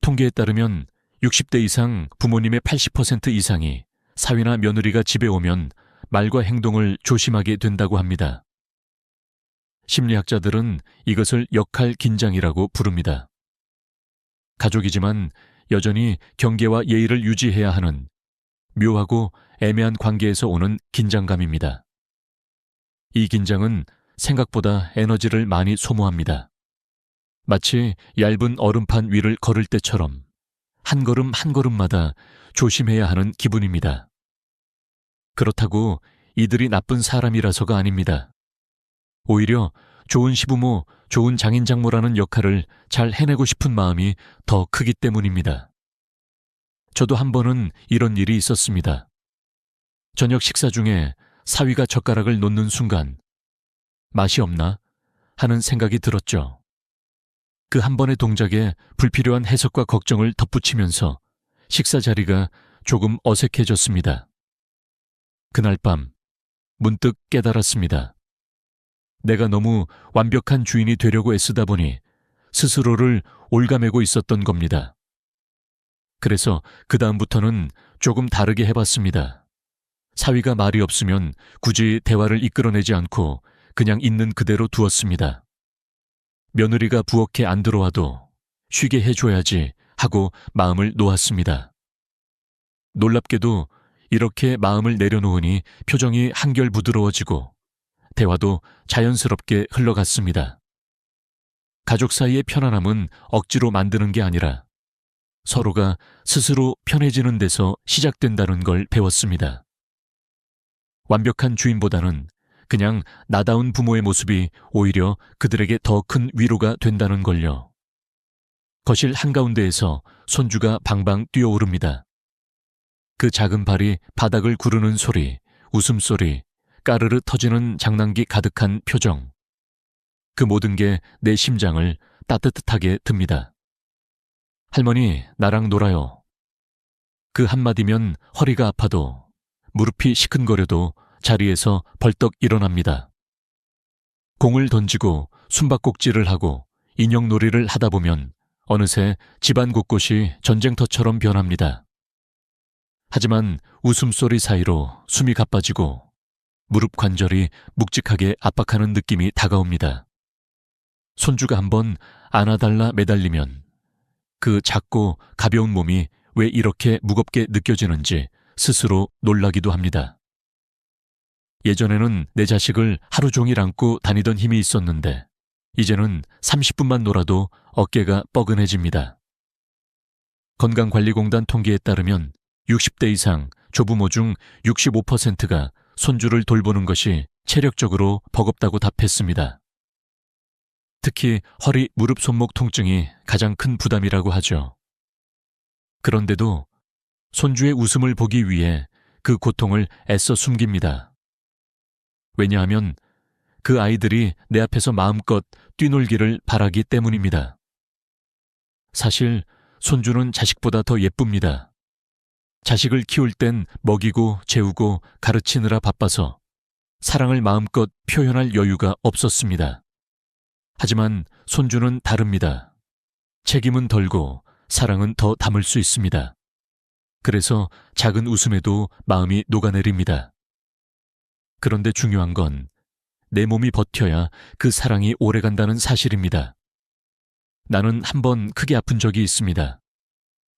통계에 따르면 60대 이상 부모님의 80% 이상이 사위나 며느리가 집에 오면 말과 행동을 조심하게 된다고 합니다. 심리학자들은 이것을 역할 긴장이라고 부릅니다. 가족이지만 여전히 경계와 예의를 유지해야 하는 묘하고 애매한 관계에서 오는 긴장감입니다. 이 긴장은 생각보다 에너지를 많이 소모합니다. 마치 얇은 얼음판 위를 걸을 때처럼 한 걸음 한 걸음마다 조심해야 하는 기분입니다. 그렇다고 이들이 나쁜 사람이라서가 아닙니다. 오히려 좋은 시부모, 좋은 장인장모라는 역할을 잘 해내고 싶은 마음이 더 크기 때문입니다. 저도 한 번은 이런 일이 있었습니다. 저녁 식사 중에 사위가 젓가락을 놓는 순간 맛이 없나? 하는 생각이 들었죠. 그 한 번의 동작에 불필요한 해석과 걱정을 덧붙이면서 식사 자리가 조금 어색해졌습니다. 그날 밤 문득 깨달았습니다. 내가 너무 완벽한 주인이 되려고 애쓰다 보니 스스로를 옭아매고 있었던 겁니다. 그래서 그 다음부터는 조금 다르게 해봤습니다. 사위가 말이 없으면 굳이 대화를 이끌어내지 않고 그냥 있는 그대로 두었습니다. 며느리가 부엌에 안 들어와도 쉬게 해줘야지 하고 마음을 놓았습니다. 놀랍게도 이렇게 마음을 내려놓으니 표정이 한결 부드러워지고 대화도 자연스럽게 흘러갔습니다. 가족 사이의 편안함은 억지로 만드는 게 아니라 서로가 스스로 편해지는 데서 시작된다는 걸 배웠습니다. 완벽한 주인보다는 그냥 나다운 부모의 모습이 오히려 그들에게 더 큰 위로가 된다는 걸요. 거실 한가운데에서 손주가 방방 뛰어오릅니다. 그 작은 발이 바닥을 구르는 소리, 웃음소리, 까르르 터지는 장난기 가득한 표정. 그 모든 게 내 심장을 따뜻하게 듭니다. 할머니, 나랑 놀아요. 그 한마디면 허리가 아파도 무릎이 시큰거려도 자리에서 벌떡 일어납니다. 공을 던지고 숨바꼭질을 하고 인형놀이를 하다 보면 어느새 집안 곳곳이 전쟁터처럼 변합니다. 하지만 웃음소리 사이로 숨이 가빠지고 무릎 관절이 묵직하게 압박하는 느낌이 다가옵니다. 손주가 한번 안아달라 매달리면 그 작고 가벼운 몸이 왜 이렇게 무겁게 느껴지는지 스스로 놀라기도 합니다. 예전에는 내 자식을 하루 종일 안고 다니던 힘이 있었는데 이제는 30분만 놀아도 어깨가 뻐근해집니다. 건강관리공단 통계에 따르면 60대 이상 조부모 중 65%가 손주를 돌보는 것이 체력적으로 버겁다고 답했습니다. 특히 허리, 무릎, 손목 통증이 가장 큰 부담이라고 하죠. 그런데도 손주의 웃음을 보기 위해 그 고통을 애써 숨깁니다. 왜냐하면 그 아이들이 내 앞에서 마음껏 뛰놀기를 바라기 때문입니다. 사실 손주는 자식보다 더 예쁩니다. 자식을 키울 땐 먹이고 재우고 가르치느라 바빠서 사랑을 마음껏 표현할 여유가 없었습니다. 하지만 손주는 다릅니다. 책임은 덜고 사랑은 더 담을 수 있습니다. 그래서 작은 웃음에도 마음이 녹아내립니다. 그런데 중요한 건 내 몸이 버텨야 그 사랑이 오래간다는 사실입니다. 나는 한번 크게 아픈 적이 있습니다.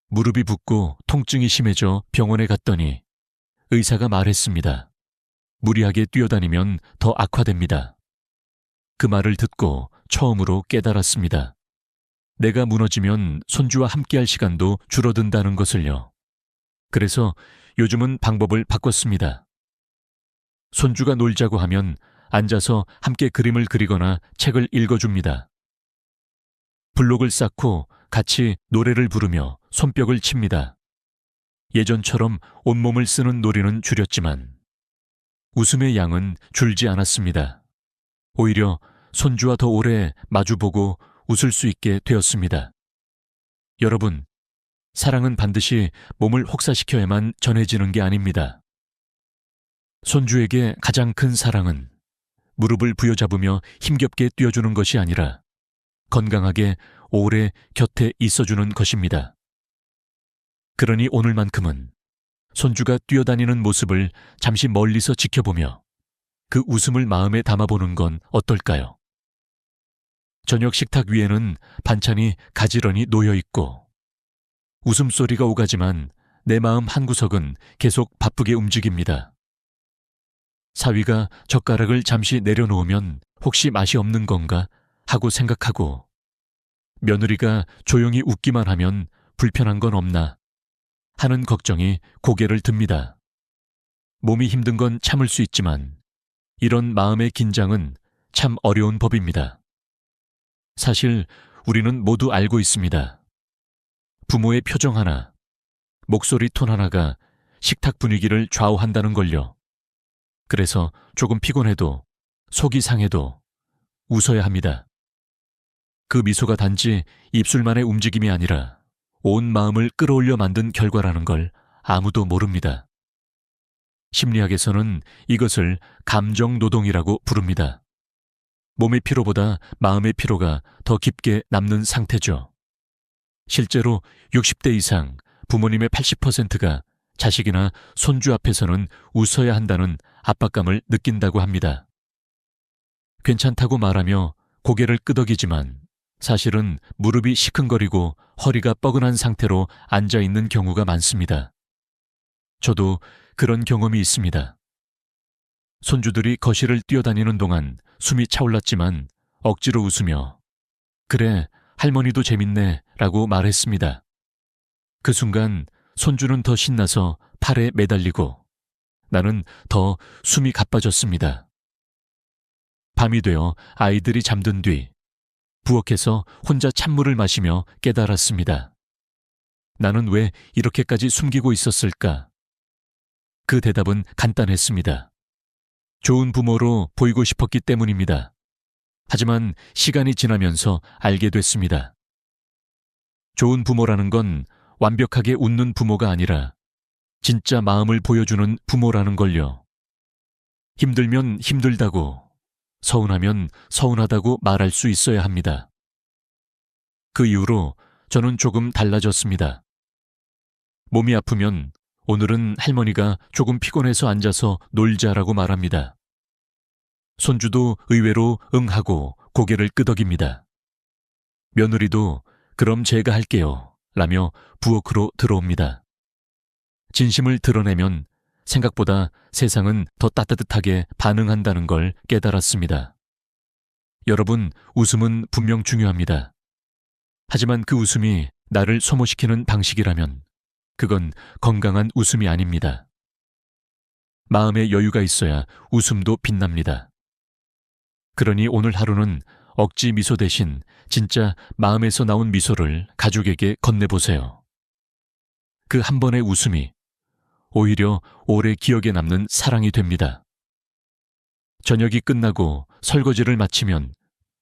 무릎이 붓고 통증이 심해져 병원에 갔더니 의사가 말했습니다. 무리하게 뛰어다니면 더 악화됩니다. 그 말을 듣고 처음으로 깨달았습니다. 내가 무너지면 손주와 함께할 시간도 줄어든다는 것을요. 그래서 요즘은 방법을 바꿨습니다. 손주가 놀자고 하면 앉아서 함께 그림을 그리거나 책을 읽어줍니다. 블록을 쌓고 같이 노래를 부르며 손뼉을 칩니다. 예전처럼 온몸을 쓰는 놀이는 줄였지만 웃음의 양은 줄지 않았습니다. 오히려 손주와 더 오래 마주보고 웃을 수 있게 되었습니다. 여러분, 사랑은 반드시 몸을 혹사시켜야만 전해지는 게 아닙니다. 손주에게 가장 큰 사랑은 무릎을 부여잡으며 힘겹게 뛰어주는 것이 아니라 건강하게 오래 곁에 있어주는 것입니다. 그러니 오늘만큼은 손주가 뛰어다니는 모습을 잠시 멀리서 지켜보며 그 웃음을 마음에 담아보는 건 어떨까요? 저녁 식탁 위에는 반찬이 가지런히 놓여 있고 웃음소리가 오가지만 내 마음 한구석은 계속 바쁘게 움직입니다. 사위가 젓가락을 잠시 내려놓으면 혹시 맛이 없는 건가 하고 생각하고 며느리가 조용히 웃기만 하면 불편한 건 없나 하는 걱정이 고개를 듭니다. 몸이 힘든 건 참을 수 있지만 이런 마음의 긴장은 참 어려운 법입니다. 사실 우리는 모두 알고 있습니다. 부모의 표정 하나, 목소리 톤 하나가 식탁 분위기를 좌우한다는 걸요. 그래서 조금 피곤해도 속이 상해도 웃어야 합니다. 그 미소가 단지 입술만의 움직임이 아니라 온 마음을 끌어올려 만든 결과라는 걸 아무도 모릅니다. 심리학에서는 이것을 감정노동이라고 부릅니다. 몸의 피로보다 마음의 피로가 더 깊게 남는 상태죠. 실제로 60대 이상 부모님의 80%가 자식이나 손주 앞에서는 웃어야 한다는 압박감을 느낀다고 합니다. 괜찮다고 말하며 고개를 끄덕이지만 사실은 무릎이 시큰거리고 허리가 뻐근한 상태로 앉아 있는 경우가 많습니다. 저도 그런 경험이 있습니다. 손주들이 거실을 뛰어다니는 동안 숨이 차올랐지만 억지로 웃으며 "그래, 할머니도 재밌네" 라고 말했습니다. 그 순간 손주는 더 신나서 팔에 매달리고 나는 더 숨이 가빠졌습니다. 밤이 되어 아이들이 잠든 뒤 부엌에서 혼자 찬물을 마시며 깨달았습니다. 나는 왜 이렇게까지 숨기고 있었을까? 그 대답은 간단했습니다. 좋은 부모로 보이고 싶었기 때문입니다. 하지만 시간이 지나면서 알게 됐습니다. 좋은 부모라는 건 완벽하게 웃는 부모가 아니라 진짜 마음을 보여주는 부모라는 걸요. 힘들면 힘들다고, 서운하면 서운하다고 말할 수 있어야 합니다. 그 이후로 저는 조금 달라졌습니다. 몸이 아프면 "오늘은 할머니가 조금 피곤해서 앉아서 놀자라고 말합니다. 손주도 의외로 응하고 고개를 끄덕입니다. 며느리도 "그럼 제가 할게요" 라며 부엌으로 들어옵니다. 진심을 드러내면 생각보다 세상은 더 따뜻하게 반응한다는 걸 깨달았습니다. 여러분, 웃음은 분명 중요합니다. 하지만 그 웃음이 나를 소모시키는 방식이라면 그건 건강한 웃음이 아닙니다. 마음에 여유가 있어야 웃음도 빛납니다. 그러니 오늘 하루는 억지 미소 대신 진짜 마음에서 나온 미소를 가족에게 건네보세요. 그 한 번의 웃음이 오히려 오래 기억에 남는 사랑이 됩니다. 저녁이 끝나고 설거지를 마치면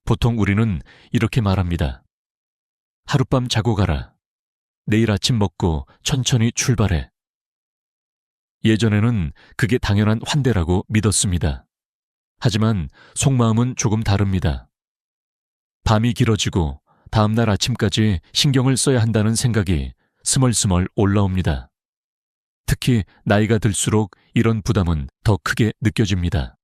보통 우리는 이렇게 말합니다. "하룻밤 자고 가라. 내일 아침 먹고 천천히 출발해." 예전에는 그게 당연한 환대라고 믿었습니다. 하지만 속마음은 조금 다릅니다. 밤이 길어지고 다음날 아침까지 신경을 써야 한다는 생각이 스멀스멀 올라옵니다. 특히 나이가 들수록 이런 부담은 더 크게 느껴집니다.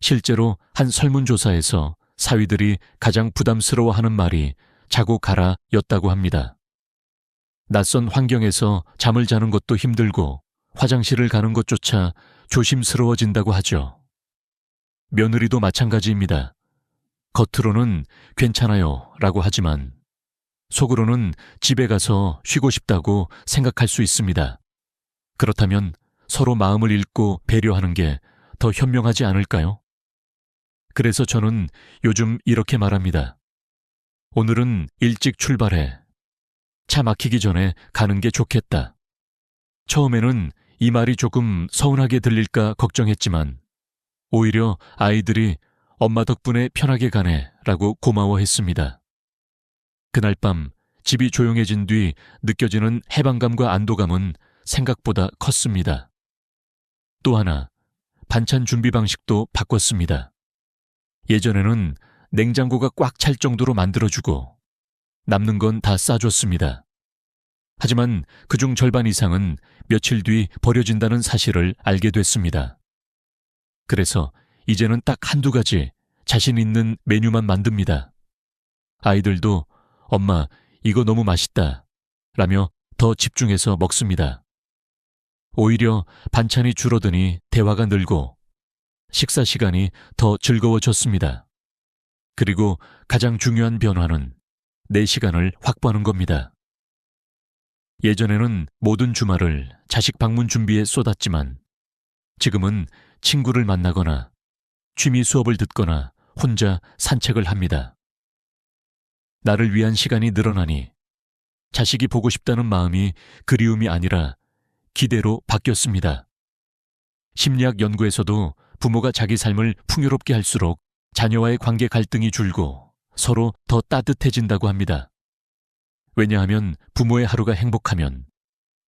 실제로 한 설문조사에서 사위들이 가장 부담스러워하는 말이 "자고 가라" 였다고 합니다. 낯선 환경에서 잠을 자는 것도 힘들고 화장실을 가는 것조차 조심스러워진다고 하죠. 며느리도 마찬가지입니다. 겉으로는 "괜찮아요" 라고 하지만 속으로는 집에 가서 쉬고 싶다고 생각할 수 있습니다. 그렇다면 서로 마음을 읽고 배려하는 게 더 현명하지 않을까요? 그래서 저는 요즘 이렇게 말합니다. "오늘은 일찍 출발해. 차 막히기 전에 가는 게 좋겠다." 처음에는 이 말이 조금 서운하게 들릴까 걱정했지만 오히려 아이들이 "엄마 덕분에 편하게 가네" 라고 고마워했습니다. 그날 밤 집이 조용해진 뒤 느껴지는 해방감과 안도감은 생각보다 컸습니다. 또 하나, 반찬 준비 방식도 바꿨습니다. 예전에는 냉장고가 꽉 찰 정도로 만들어주고 남는 건 다 싸줬습니다. 하지만 그중 절반 이상은 며칠 뒤 버려진다는 사실을 알게 됐습니다. 그래서 이제는 딱 한두 가지 자신 있는 메뉴만 만듭니다. 아이들도 "엄마, 이거 너무 맛있다" 라며 더 집중해서 먹습니다. 오히려 반찬이 줄어드니 대화가 늘고 식사 시간이 더 즐거워졌습니다. 그리고 가장 중요한 변화는 내 시간을 확보하는 겁니다. 예전에는 모든 주말을 자식 방문 준비에 쏟았지만 지금은 친구를 만나거나 취미 수업을 듣거나 혼자 산책을 합니다. 나를 위한 시간이 늘어나니 자식이 보고 싶다는 마음이 그리움이 아니라 기대로 바뀌었습니다. 심리학 연구에서도 부모가 자기 삶을 풍요롭게 할수록 자녀와의 관계 갈등이 줄고 서로 더 따뜻해진다고 합니다. 왜냐하면 부모의 하루가 행복하면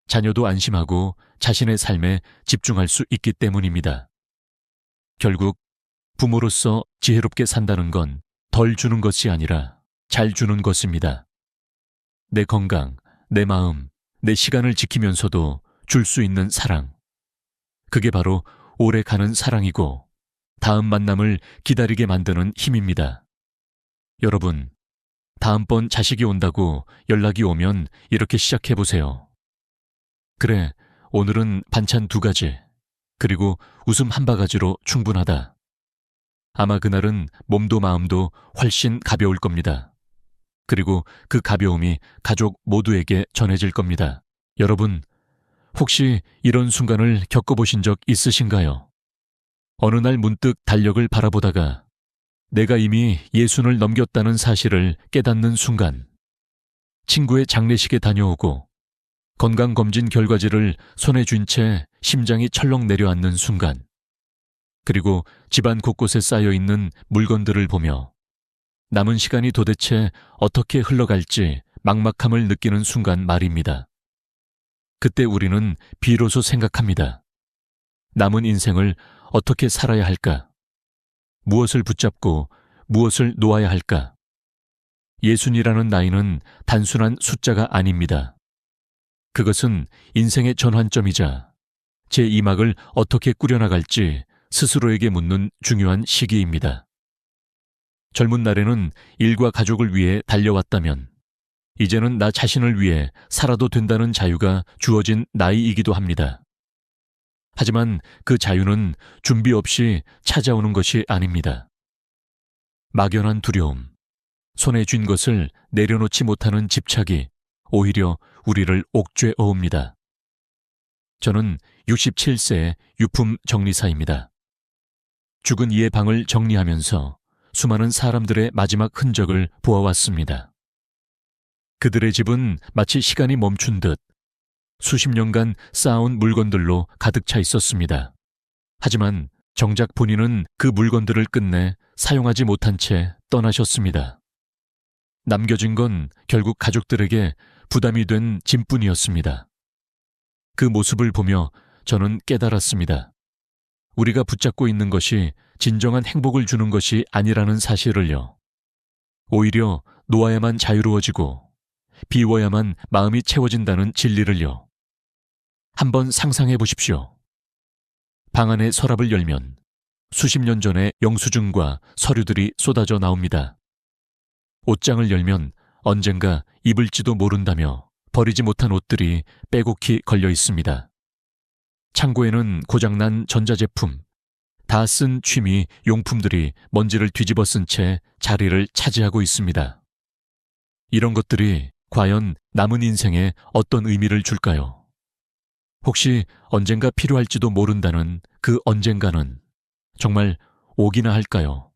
자녀도 안심하고 자신의 삶에 집중할 수 있기 때문입니다. 결국 부모로서 지혜롭게 산다는 건 덜 주는 것이 아니라 잘 주는 것입니다. 내 건강, 내 마음, 내 시간을 지키면서도 줄 수 있는 사랑. 그게 바로 오래 가는 사랑이고 다음 만남을 기다리게 만드는 힘입니다. 여러분, 다음번 자식이 온다고 연락이 오면 이렇게 시작해 보세요. 그래, 오늘은 반찬 2가지, 그리고 웃음 한 바가지로 충분하다. 아마 그날은 몸도 마음도 훨씬 가벼울 겁니다. 그리고 그 가벼움이 가족 모두에게 전해질 겁니다. 여러분, 혹시 이런 순간을 겪어보신 적 있으신가요? 어느 날 문득 달력을 바라보다가 내가 이미 60을 넘겼다는 사실을 깨닫는 순간, 친구의 장례식에 다녀오고 건강검진 결과지를 손에 쥔 채 심장이 철렁 내려앉는 순간, 그리고 집안 곳곳에 쌓여있는 물건들을 보며 남은 시간이 도대체 어떻게 흘러갈지 막막함을 느끼는 순간 말입니다. 그때 우리는 비로소 생각합니다. 남은 인생을 어떻게 살아야 할까? 무엇을 붙잡고 무엇을 놓아야 할까? 60이라는 나이는 단순한 숫자가 아닙니다. 그것은 인생의 전환점이자 제 2막을 어떻게 꾸려나갈지 스스로에게 묻는 중요한 시기입니다. 젊은 날에는 일과 가족을 위해 달려왔다면 이제는 나 자신을 위해 살아도 된다는 자유가 주어진 나이이기도 합니다. 하지만 그 자유는 준비 없이 찾아오는 것이 아닙니다. 막연한 두려움, 손에 쥔 것을 내려놓지 못하는 집착이 오히려 우리를 옥죄어옵니다. 저는 67세의 유품 정리사입니다. 죽은 이의 방을 정리하면서 수많은 사람들의 마지막 흔적을 보아왔습니다. 그들의 집은 마치 시간이 멈춘 듯 수십 년간 쌓아온 물건들로 가득 차 있었습니다. 하지만 정작 본인은 그 물건들을 끝내 사용하지 못한 채 떠나셨습니다. 남겨진 건 결국 가족들에게 부담이 된 짐뿐이었습니다. 그 모습을 보며 저는 깨달았습니다. 우리가 붙잡고 있는 것이 진정한 행복을 주는 것이 아니라는 사실을요. 오히려 놓아야만 자유로워지고 비워야만 마음이 채워진다는 진리를요. 한번 상상해 보십시오. 방 안의 서랍을 열면 수십 년 전의 영수증과 서류들이 쏟아져 나옵니다. 옷장을 열면 언젠가 입을지도 모른다며 버리지 못한 옷들이 빼곡히 걸려 있습니다. 창고에는 고장난 전자제품, 다 쓴 취미 용품들이 먼지를 뒤집어 쓴 채 자리를 차지하고 있습니다. 이런 것들이 과연 남은 인생에 어떤 의미를 줄까요? 혹시 언젠가 필요할지도 모른다는 그 언젠가는 정말 오기나 할까요?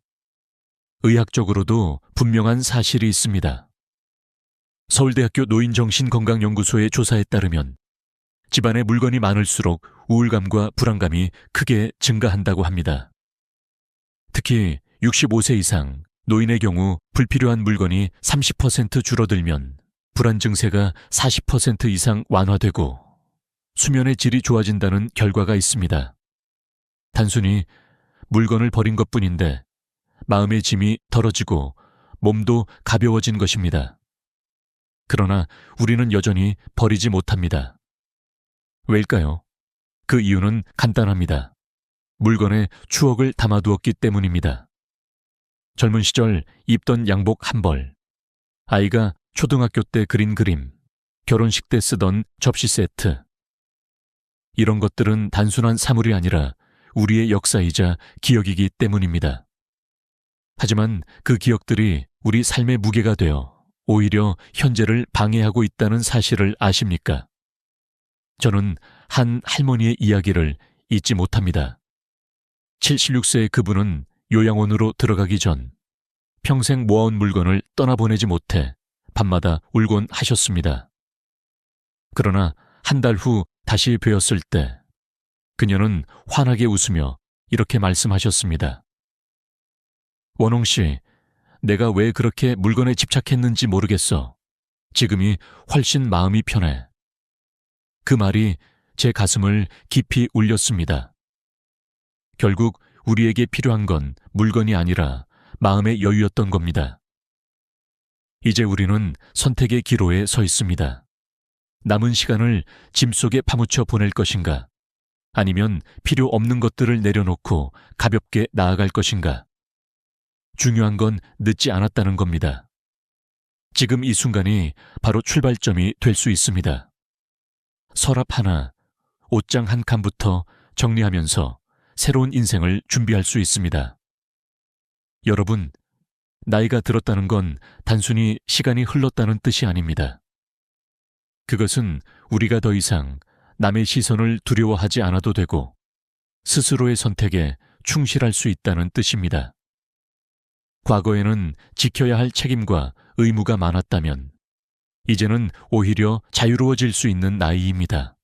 의학적으로도 분명한 사실이 있습니다. 서울대학교 노인정신건강연구소의 조사에 따르면 집안에 물건이 많을수록 우울감과 불안감이 크게 증가한다고 합니다. 특히 65세 이상 노인의 경우 불필요한 물건이 30% 줄어들면 불안 증세가 40% 이상 완화되고 수면의 질이 좋아진다는 결과가 있습니다. 단순히 물건을 버린 것뿐인데 마음의 짐이 덜어지고 몸도 가벼워진 것입니다. 그러나 우리는 여전히 버리지 못합니다. 왜일까요? 그 이유는 간단합니다. 물건에 추억을 담아두었기 때문입니다. 젊은 시절 입던 양복 한 벌, 아이가 초등학교 때 그린 그림, 결혼식 때 쓰던 접시 세트. 이런 것들은 단순한 사물이 아니라 우리의 역사이자 기억이기 때문입니다. 하지만 그 기억들이 우리 삶의 무게가 되어 오히려 현재를 방해하고 있다는 사실을 아십니까? 저는 한 할머니의 이야기를 잊지 못합니다. 76세의 그분은 요양원으로 들어가기 전 평생 모아온 물건을 떠나보내지 못해 밤마다 울곤 하셨습니다. 그러나 한 달 후 다시 뵈었을 때 그녀는 환하게 웃으며 이렇게 말씀하셨습니다. 원홍 씨, 내가 왜 그렇게 물건에 집착했는지 모르겠어. 지금이 훨씬 마음이 편해. 그 말이 제 가슴을 깊이 울렸습니다. 결국 우리에게 필요한 건 물건이 아니라 마음의 여유였던 겁니다. 이제 우리는 선택의 기로에 서 있습니다. 남은 시간을 짐 속에 파묻혀 보낼 것인가? 아니면 필요 없는 것들을 내려놓고 가볍게 나아갈 것인가? 중요한 건 늦지 않았다는 겁니다. 지금 이 순간이 바로 출발점이 될 수 있습니다. 서랍 하나, 옷장 한 칸부터 정리하면서 새로운 인생을 준비할 수 있습니다. 여러분, 나이가 들었다는 건 단순히 시간이 흘렀다는 뜻이 아닙니다. 그것은 우리가 더 이상 남의 시선을 두려워하지 않아도 되고 스스로의 선택에 충실할 수 있다는 뜻입니다. 과거에는 지켜야 할 책임과 의무가 많았다면 이제는 오히려 자유로워질 수 있는 나이입니다.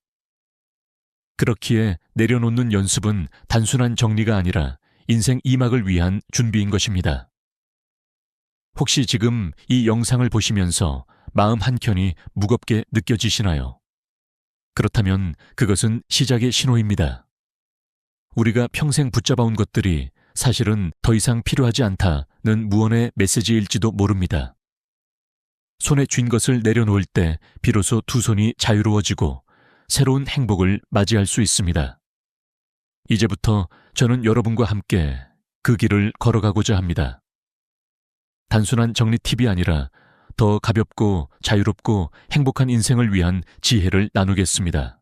그렇기에 내려놓는 연습은 단순한 정리가 아니라 인생 2막을 위한 준비인 것입니다. 혹시 지금 이 영상을 보시면서 마음 한켠이 무겁게 느껴지시나요? 그렇다면 그것은 시작의 신호입니다. 우리가 평생 붙잡아온 것들이 사실은 더 이상 필요하지 않다는 무언의 메시지일지도 모릅니다. 손에 쥔 것을 내려놓을 때 비로소 두 손이 자유로워지고 새로운 행복을 맞이할 수 있습니다. 이제부터 저는 여러분과 함께 그 길을 걸어가고자 합니다. 단순한 정리 팁이 아니라 더 가볍고 자유롭고 행복한 인생을 위한 지혜를 나누겠습니다.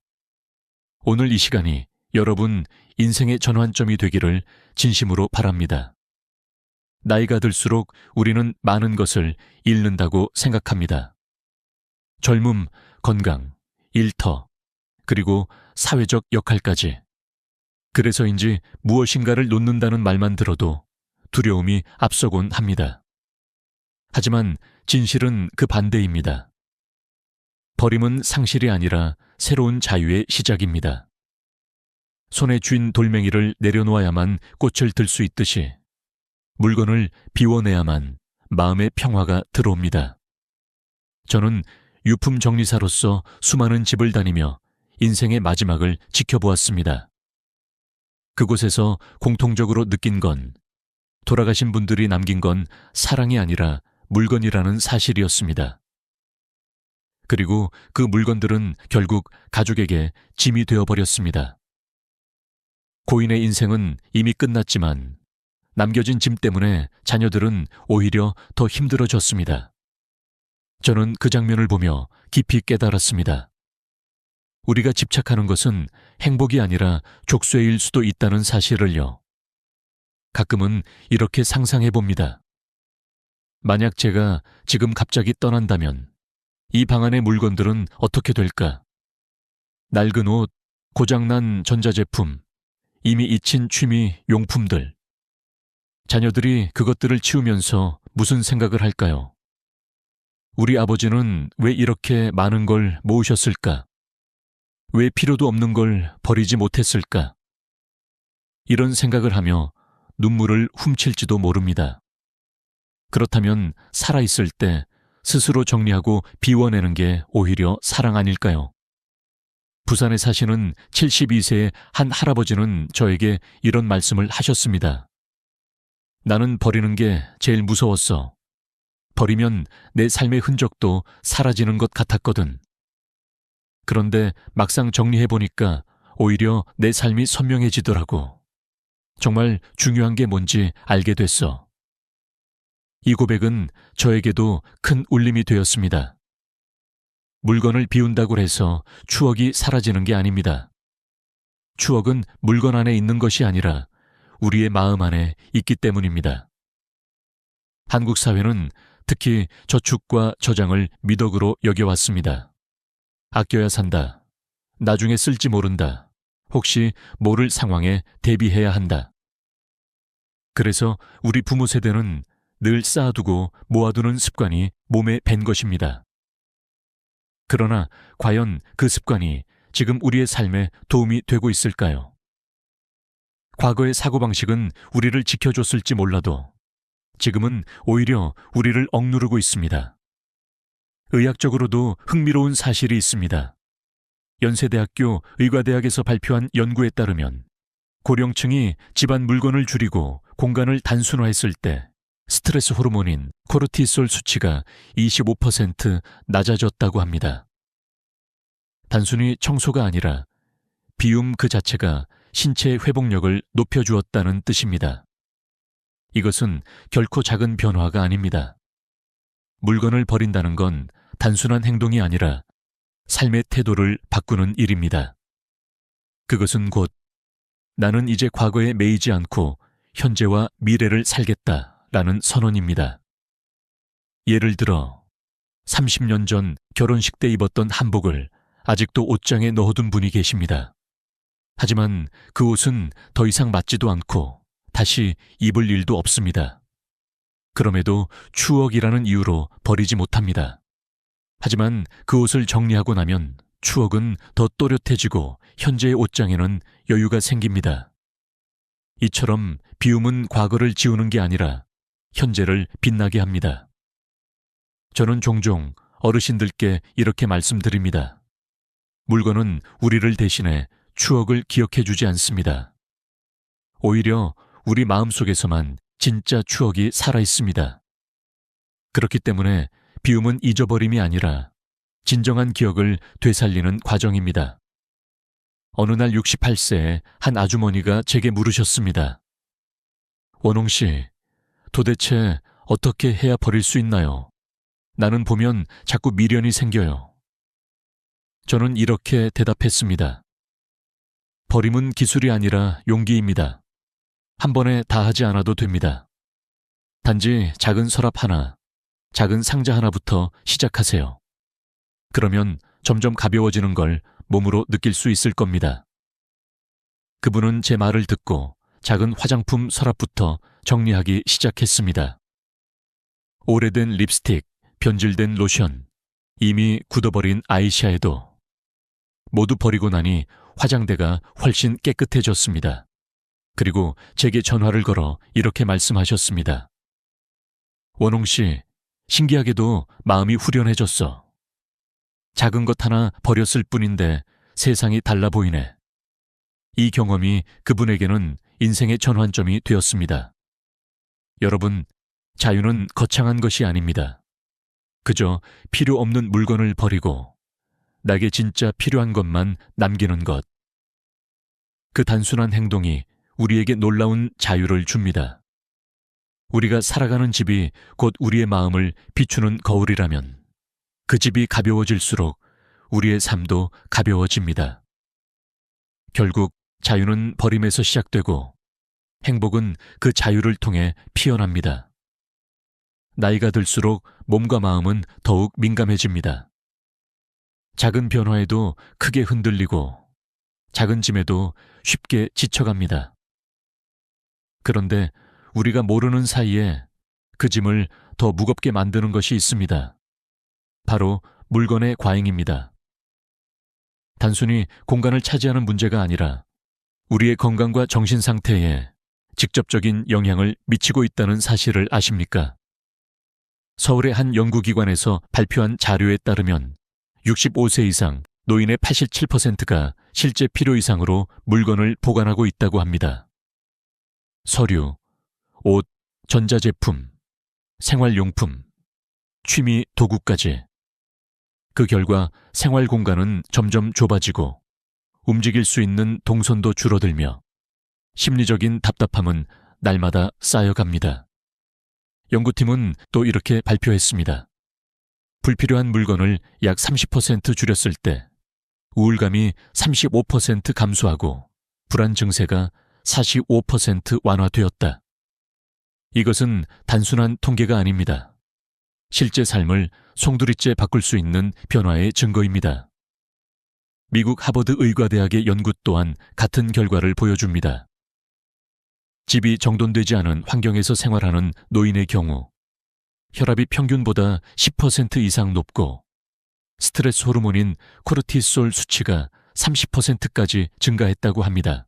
오늘 이 시간이 여러분 인생의 전환점이 되기를 진심으로 바랍니다. 나이가 들수록 우리는 많은 것을 잃는다고 생각합니다. 젊음, 건강, 일터, 그리고 사회적 역할까지. 그래서인지 무엇인가를 놓는다는 말만 들어도 두려움이 앞서곤 합니다. 하지만 진실은 그 반대입니다. 버림은 상실이 아니라 새로운 자유의 시작입니다. 손에 쥔 돌멩이를 내려놓아야만 꽃을 들 수 있듯이 물건을 비워내야만 마음의 평화가 들어옵니다. 저는 유품 정리사로서 수많은 집을 다니며 인생의 마지막을 지켜보았습니다. 그곳에서 공통적으로 느낀 건 돌아가신 분들이 남긴 건 사랑이 아니라 물건이라는 사실이었습니다. 그리고 그 물건들은 결국 가족에게 짐이 되어버렸습니다. 고인의 인생은 이미 끝났지만 남겨진 짐 때문에 자녀들은 오히려 더 힘들어졌습니다. 저는 그 장면을 보며 깊이 깨달았습니다. 우리가 집착하는 것은 행복이 아니라 족쇄일 수도 있다는 사실을요. 가끔은 이렇게 상상해 봅니다. 만약 제가 지금 갑자기 떠난다면 이 방 안의 물건들은 어떻게 될까? 낡은 옷, 고장난 전자제품, 이미 잊힌 취미, 용품들. 자녀들이 그것들을 치우면서 무슨 생각을 할까요? 우리 아버지는 왜 이렇게 많은 걸 모으셨을까? 왜 필요도 없는 걸 버리지 못했을까? 이런 생각을 하며 눈물을 훔칠지도 모릅니다. 그렇다면 살아있을 때 스스로 정리하고 비워내는 게 오히려 사랑 아닐까요? 부산에 사시는 72세의 한 할아버지는 저에게 이런 말씀을 하셨습니다. 나는 버리는 게 제일 무서웠어. 버리면 내 삶의 흔적도 사라지는 것 같았거든. 그런데 막상 정리해보니까 오히려 내 삶이 선명해지더라고. 정말 중요한 게 뭔지 알게 됐어. 이 고백은 저에게도 큰 울림이 되었습니다. 물건을 비운다고 해서 추억이 사라지는 게 아닙니다. 추억은 물건 안에 있는 것이 아니라 우리의 마음 안에 있기 때문입니다. 한국 사회는 특히 저축과 저장을 미덕으로 여겨왔습니다. 아껴야 산다. 나중에 쓸지 모른다. 혹시 모를 상황에 대비해야 한다. 그래서 우리 부모 세대는 늘 쌓아두고 모아두는 습관이 몸에 밴 것입니다. 그러나 과연 그 습관이 지금 우리의 삶에 도움이 되고 있을까요? 과거의 사고방식은 우리를 지켜줬을지 몰라도 지금은 오히려 우리를 억누르고 있습니다. 의학적으로도 흥미로운 사실이 있습니다. 연세대학교 의과대학에서 발표한 연구에 따르면 고령층이 집안 물건을 줄이고 공간을 단순화했을 때 스트레스 호르몬인 코르티솔 수치가 25% 낮아졌다고 합니다. 단순히 청소가 아니라 비움 그 자체가 신체의 회복력을 높여주었다는 뜻입니다. 이것은 결코 작은 변화가 아닙니다. 물건을 버린다는 건 단순한 행동이 아니라 삶의 태도를 바꾸는 일입니다. 그것은 곧 나는 이제 과거에 매이지 않고 현재와 미래를 살겠다라는 선언입니다. 예를 들어 30년 전 결혼식 때 입었던 한복을 아직도 옷장에 넣어둔 분이 계십니다. 하지만 그 옷은 더 이상 맞지도 않고 다시 입을 일도 없습니다. 그럼에도 추억이라는 이유로 버리지 못합니다. 하지만 그 옷을 정리하고 나면 추억은 더 또렷해지고 현재의 옷장에는 여유가 생깁니다. 이처럼 비움은 과거를 지우는 게 아니라 현재를 빛나게 합니다. 저는 종종 어르신들께 이렇게 말씀드립니다. 물건은 우리를 대신해 추억을 기억해 주지 않습니다. 오히려 우리 마음속에서만 진짜 추억이 살아 있습니다. 그렇기 때문에 비움은 잊어버림이 아니라 진정한 기억을 되살리는 과정입니다. 어느 날 68세의 한 아주머니가 제게 물으셨습니다. 원홍 씨, 도대체 어떻게 해야 버릴 수 있나요? 나는 보면 자꾸 미련이 생겨요. 저는 이렇게 대답했습니다. 버림은 기술이 아니라 용기입니다. 한 번에 다 하지 않아도 됩니다. 단지 작은 서랍 하나, 작은 상자 하나부터 시작하세요. 그러면 점점 가벼워지는 걸 몸으로 느낄 수 있을 겁니다. 그분은 제 말을 듣고 작은 화장품 서랍부터 정리하기 시작했습니다. 오래된 립스틱, 변질된 로션, 이미 굳어버린 아이샤에도 모두 버리고 나니 화장대가 훨씬 깨끗해졌습니다. 그리고 제게 전화를 걸어 이렇게 말씀하셨습니다. 원홍 씨, 신기하게도 마음이 후련해졌어. 작은 것 하나 버렸을 뿐인데 세상이 달라 보이네. 이 경험이 그분에게는 인생의 전환점이 되었습니다. 여러분, 자유는 거창한 것이 아닙니다. 그저 필요 없는 물건을 버리고 나에게 진짜 필요한 것만 남기는 것. 그 단순한 행동이 우리에게 놀라운 자유를 줍니다. 우리가 살아가는 집이 곧 우리의 마음을 비추는 거울이라면 그 집이 가벼워질수록 우리의 삶도 가벼워집니다. 결국 자유는 버림에서 시작되고 행복은 그 자유를 통해 피어납니다. 나이가 들수록 몸과 마음은 더욱 민감해집니다. 작은 변화에도 크게 흔들리고 작은 짐에도 쉽게 지쳐갑니다. 그런데 우리가 모르는 사이에 그 짐을 더 무겁게 만드는 것이 있습니다. 바로 물건의 과잉입니다. 단순히 공간을 차지하는 문제가 아니라 우리의 건강과 정신 상태에 직접적인 영향을 미치고 있다는 사실을 아십니까? 서울의 한 연구기관에서 발표한 자료에 따르면 65세 이상 노인의 87%가 실제 필요 이상으로 물건을 보관하고 있다고 합니다. 서류, 옷, 전자제품, 생활용품, 취미 도구까지. 그 결과 생활 공간은 점점 좁아지고 움직일 수 있는 동선도 줄어들며 심리적인 답답함은 날마다 쌓여갑니다. 연구팀은 또 이렇게 발표했습니다. 불필요한 물건을 약 30% 줄였을 때 우울감이 35% 감소하고 불안 증세가 45% 완화되었다. 이것은 단순한 통계가 아닙니다. 실제 삶을 송두리째 바꿀 수 있는 변화의 증거입니다. 미국 하버드 의과대학의 연구 또한 같은 결과를 보여줍니다. 집이 정돈되지 않은 환경에서 생활하는 노인의 경우 혈압이 평균보다 10% 이상 높고 스트레스 호르몬인 코르티솔 수치가 30%까지 증가했다고 합니다.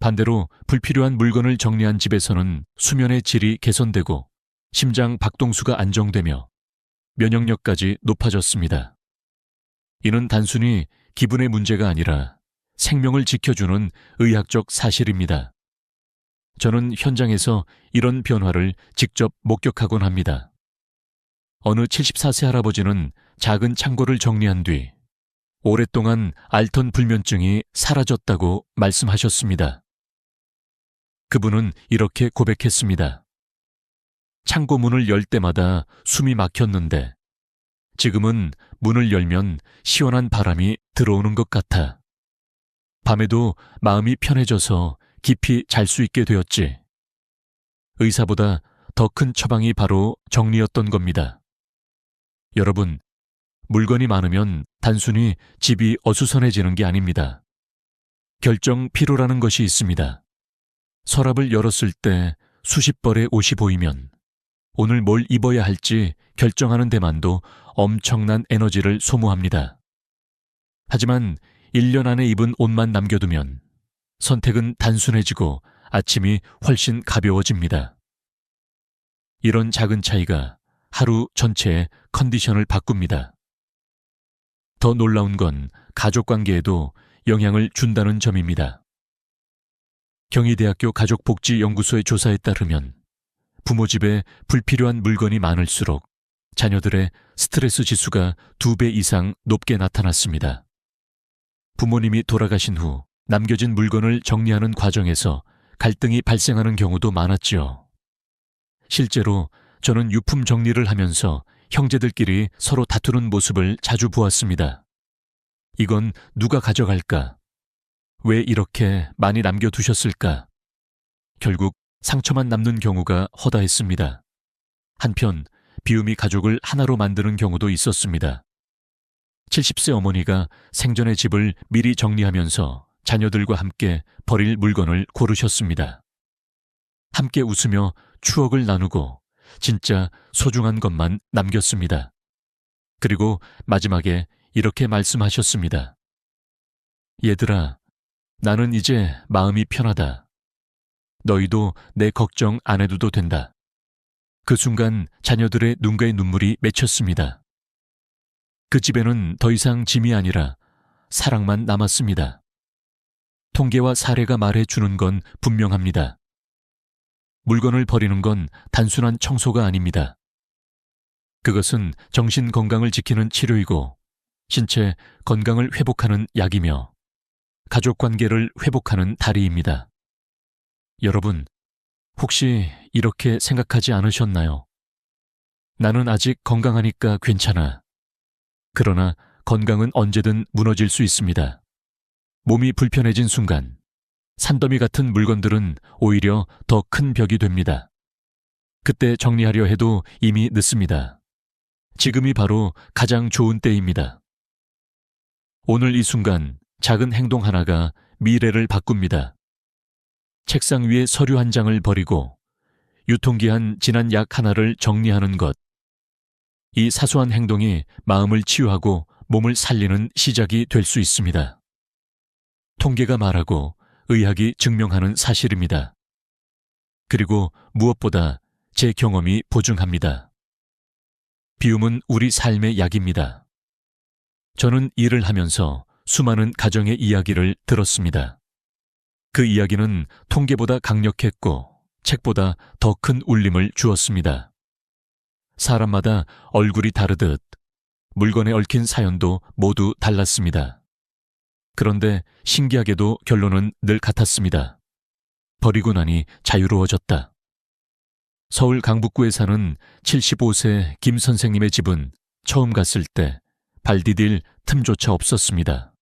반대로 불필요한 물건을 정리한 집에서는 수면의 질이 개선되고 심장 박동수가 안정되며 면역력까지 높아졌습니다. 이는 단순히 기분의 문제가 아니라 생명을 지켜주는 의학적 사실입니다. 저는 현장에서 이런 변화를 직접 목격하곤 합니다. 어느 74세 할아버지는 작은 창고를 정리한 뒤 오랫동안 앓던 불면증이 사라졌다고 말씀하셨습니다. 그분은 이렇게 고백했습니다. 창고 문을 열 때마다 숨이 막혔는데 지금은 문을 열면 시원한 바람이 들어오는 것 같아. 밤에도 마음이 편해져서 깊이 잘 수 있게 되었지. 의사보다 더 큰 처방이 바로 정리였던 겁니다. 여러분, 물건이 많으면 단순히 집이 어수선해지는 게 아닙니다. 결정 피로라는 것이 있습니다. 서랍을 열었을 때 수십 벌의 옷이 보이면 오늘 뭘 입어야 할지 결정하는 데만도 엄청난 에너지를 소모합니다. 하지만 1년 안에 입은 옷만 남겨두면 선택은 단순해지고 아침이 훨씬 가벼워집니다. 이런 작은 차이가 하루 전체의 컨디션을 바꿉니다. 더 놀라운 건 가족 관계에도 영향을 준다는 점입니다. 경희대학교 가족복지연구소의 조사에 따르면 부모 집에 불필요한 물건이 많을수록 자녀들의 스트레스 지수가 2배 이상 높게 나타났습니다. 부모님이 돌아가신 후 남겨진 물건을 정리하는 과정에서 갈등이 발생하는 경우도 많았지요. 실제로 저는 유품 정리를 하면서 형제들끼리 서로 다투는 모습을 자주 보았습니다. 이건 누가 가져갈까? 왜 이렇게 많이 남겨두셨을까? 결국 상처만 남는 경우가 허다했습니다. 한편 비움이 가족을 하나로 만드는 경우도 있었습니다. 70세 어머니가 생전의 집을 미리 정리하면서 자녀들과 함께 버릴 물건을 고르셨습니다. 함께 웃으며 추억을 나누고 진짜 소중한 것만 남겼습니다. 그리고 마지막에 이렇게 말씀하셨습니다. 얘들아, 나는 이제 마음이 편하다. 너희도 내 걱정 안 해도 된다. 그 순간 자녀들의 눈가에 눈물이 맺혔습니다. 그 집에는 더 이상 짐이 아니라 사랑만 남았습니다. 통계와 사례가 말해주는 건 분명합니다. 물건을 버리는 건 단순한 청소가 아닙니다. 그것은 정신 건강을 지키는 치료이고 신체 건강을 회복하는 약이며 가족 관계를 회복하는 다리입니다. 여러분, 혹시 이렇게 생각하지 않으셨나요? 나는 아직 건강하니까 괜찮아. 그러나 건강은 언제든 무너질 수 있습니다. 몸이 불편해진 순간 산더미 같은 물건들은 오히려 더 큰 벽이 됩니다. 그때 정리하려 해도 이미 늦습니다. 지금이 바로 가장 좋은 때입니다. 오늘 이 순간 작은 행동 하나가 미래를 바꿉니다. 책상 위에 서류 한 장을 버리고 유통기한 지난 약 하나를 정리하는 것. 이 사소한 행동이 마음을 치유하고 몸을 살리는 시작이 될 수 있습니다. 통계가 말하고 의학이 증명하는 사실입니다. 그리고 무엇보다 제 경험이 보증합니다. 비움은 우리 삶의 약입니다. 저는 일을 하면서 수많은 가정의 이야기를 들었습니다. 그 이야기는 통계보다 강력했고 책보다 더 큰 울림을 주었습니다. 사람마다 얼굴이 다르듯 물건에 얽힌 사연도 모두 달랐습니다. 그런데 신기하게도 결론은 늘 같았습니다. 버리고 나니 자유로워졌다. 서울 강북구에 사는 75세 김 선생님의 집은 처음 갔을 때 발 디딜 틈조차 없었습니다.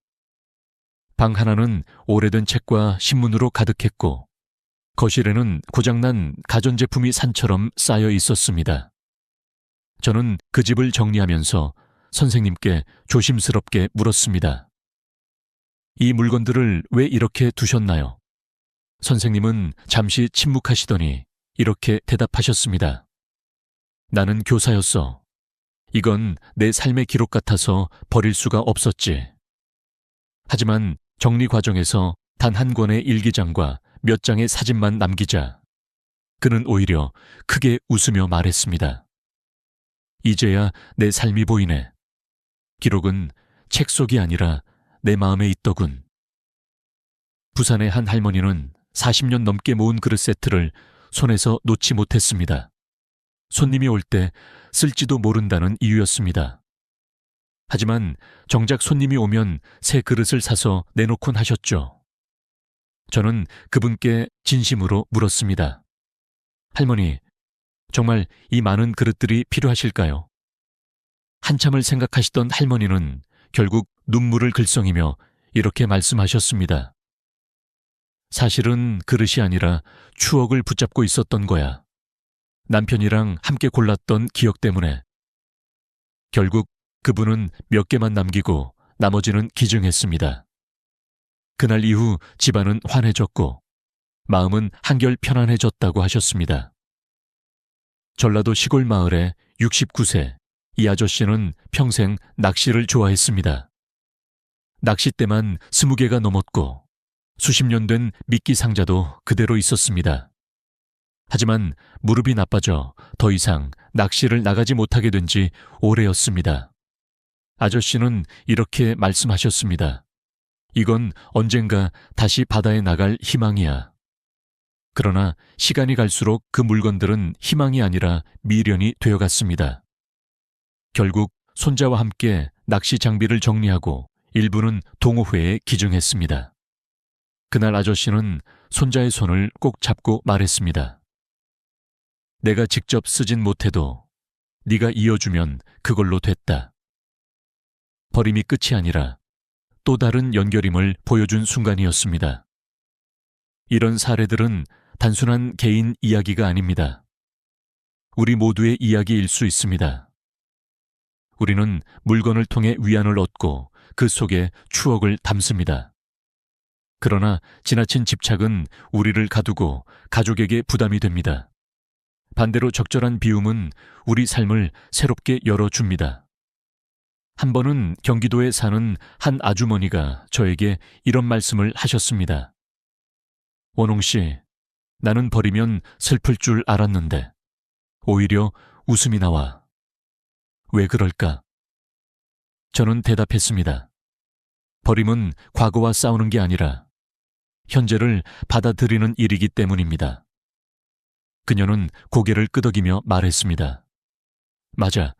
방 하나는 오래된 책과 신문으로 가득했고 거실에는 고장난 가전제품이 산처럼 쌓여 있었습니다. 저는 그 집을 정리하면서 선생님께 조심스럽게 물었습니다. 이 물건들을 왜 이렇게 두셨나요? 선생님은 잠시 침묵하시더니 이렇게 대답하셨습니다. 나는 교사였어. 이건 내 삶의 기록 같아서 버릴 수가 없었지. 하지만 정리 과정에서 단 한 권의 일기장과 몇 장의 사진만 남기자 그는 오히려 크게 웃으며 말했습니다. 이제야 내 삶이 보이네. 기록은 책 속이 아니라 내 마음에 있더군. 부산의 한 할머니는 40년 넘게 모은 그릇 세트를 손에서 놓지 못했습니다. 손님이 올 때 쓸지도 모른다는 이유였습니다. 하지만 정작 손님이 오면 새 그릇을 사서 내놓곤 하셨죠. 저는 그분께 진심으로 물었습니다. 할머니, 정말 이 많은 그릇들이 필요하실까요? 한참을 생각하시던 할머니는 결국 눈물을 글썽이며 이렇게 말씀하셨습니다. 사실은 그릇이 아니라 추억을 붙잡고 있었던 거야. 남편이랑 함께 골랐던 기억 때문에. 결국 그분은 몇 개만 남기고 나머지는 기증했습니다. 그날 이후 집안은 환해졌고 마음은 한결 편안해졌다고 하셨습니다. 전라도 시골 마을의 69세 이 아저씨는 평생 낚시를 좋아했습니다. 낚싯대만 20개가 넘었고 수십 년 된 미끼 상자도 그대로 있었습니다. 하지만 무릎이 나빠져 더 이상 낚시를 나가지 못하게 된 지 오래였습니다. 아저씨는 이렇게 말씀하셨습니다. 이건 언젠가 다시 바다에 나갈 희망이야. 그러나 시간이 갈수록 그 물건들은 희망이 아니라 미련이 되어갔습니다. 결국 손자와 함께 낚시 장비를 정리하고 일부는 동호회에 기증했습니다. 그날 아저씨는 손자의 손을 꼭 잡고 말했습니다. 내가 직접 쓰진 못해도 네가 이어주면 그걸로 됐다. 버림이 끝이 아니라 또 다른 연결임을 보여준 순간이었습니다. 이런 사례들은 단순한 개인 이야기가 아닙니다. 우리 모두의 이야기일 수 있습니다. 우리는 물건을 통해 위안을 얻고 그 속에 추억을 담습니다. 그러나 지나친 집착은 우리를 가두고 가족에게 부담이 됩니다. 반대로 적절한 비움은 우리 삶을 새롭게 열어줍니다. 한 번은 경기도에 사는 한 아주머니가 저에게 이런 말씀을 하셨습니다. 원홍 씨, 나는 버리면 슬플 줄 알았는데 오히려 웃음이 나와. 왜 그럴까? 저는 대답했습니다. 버림은 과거와 싸우는 게 아니라 현재를 받아들이는 일이기 때문입니다. 그녀는 고개를 끄덕이며 말했습니다. 맞아.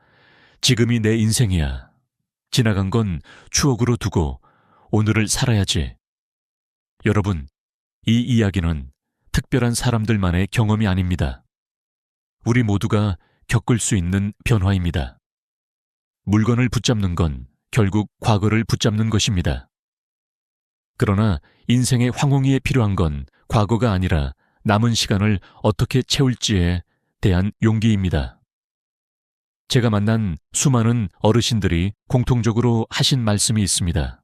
지금이 내 인생이야. 지나간 건 추억으로 두고 오늘을 살아야지. 여러분, 이 이야기는 특별한 사람들만의 경험이 아닙니다. 우리 모두가 겪을 수 있는 변화입니다. 물건을 붙잡는 건 결국 과거를 붙잡는 것입니다. 그러나 인생의 황홀이에 필요한 건 과거가 아니라 남은 시간을 어떻게 채울지에 대한 용기입니다. 제가 만난 수많은 어르신들이 공통적으로 하신 말씀이 있습니다.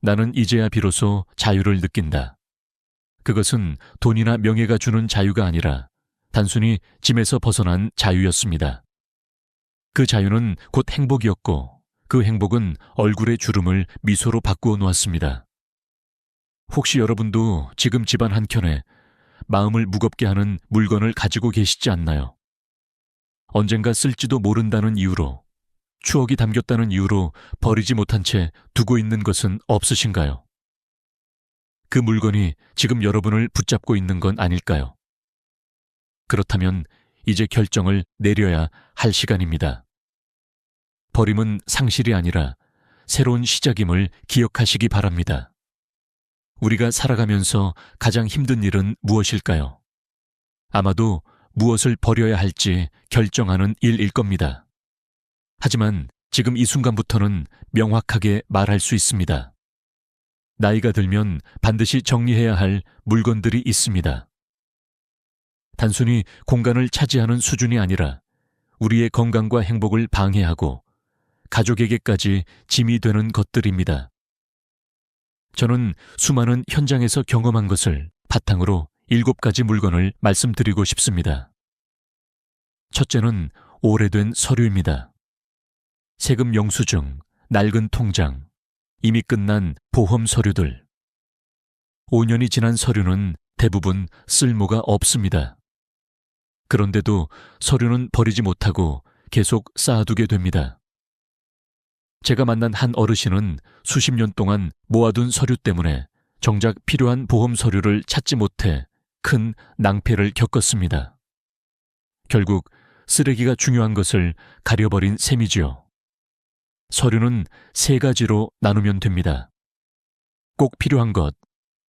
나는 이제야 비로소 자유를 느낀다. 그것은 돈이나 명예가 주는 자유가 아니라 단순히 짐에서 벗어난 자유였습니다. 그 자유는 곧 행복이었고 그 행복은 얼굴의 주름을 미소로 바꾸어 놓았습니다. 혹시 여러분도 지금 집안 한켠에 마음을 무겁게 하는 물건을 가지고 계시지 않나요? 언젠가 쓸지도 모른다는 이유로, 추억이 담겼다는 이유로 버리지 못한 채 두고 있는 것은 없으신가요? 그 물건이 지금 여러분을 붙잡고 있는 건 아닐까요? 그렇다면 이제 결정을 내려야 할 시간입니다. 버림은 상실이 아니라 새로운 시작임을 기억하시기 바랍니다. 우리가 살아가면서 가장 힘든 일은 무엇일까요? 아마도 무엇을 버려야 할지 결정하는 일일 겁니다. 하지만 지금 이 순간부터는 명확하게 말할 수 있습니다. 나이가 들면 반드시 정리해야 할 물건들이 있습니다. 단순히 공간을 차지하는 수준이 아니라 우리의 건강과 행복을 방해하고 가족에게까지 짐이 되는 것들입니다. 저는 수많은 현장에서 경험한 것을 바탕으로 7가지 물건을 말씀드리고 싶습니다. 첫째는 오래된 서류입니다. 세금 영수증, 낡은 통장, 이미 끝난 보험 서류들. 5년이 지난 서류는 대부분 쓸모가 없습니다. 그런데도 서류는 버리지 못하고 계속 쌓아두게 됩니다. 제가 만난 한 어르신은 수십 년 동안 모아둔 서류 때문에 정작 필요한 보험 서류를 찾지 못해 큰 낭패를 겪었습니다. 결국 쓰레기가 중요한 것을 가려버린 셈이지요. 서류는 3가지로 나누면 됩니다. 꼭 필요한 것,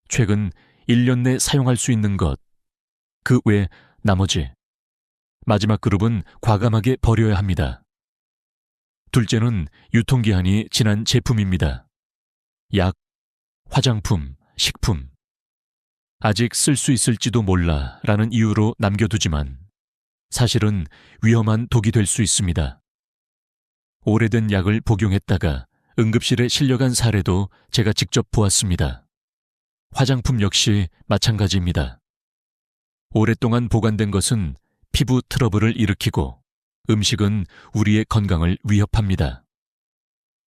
최근 1년 내 사용할 수 있는 것, 그 외 나머지. 마지막 그룹은 과감하게 버려야 합니다. 둘째는 유통기한이 지난 제품입니다. 약, 화장품, 식품. 아직 쓸 수 있을지도 몰라 라는 이유로 남겨두지만 사실은 위험한 독이 될 수 있습니다. 오래된 약을 복용했다가 응급실에 실려간 사례도 제가 직접 보았습니다. 화장품 역시 마찬가지입니다. 오랫동안 보관된 것은 피부 트러블을 일으키고 음식은 우리의 건강을 위협합니다.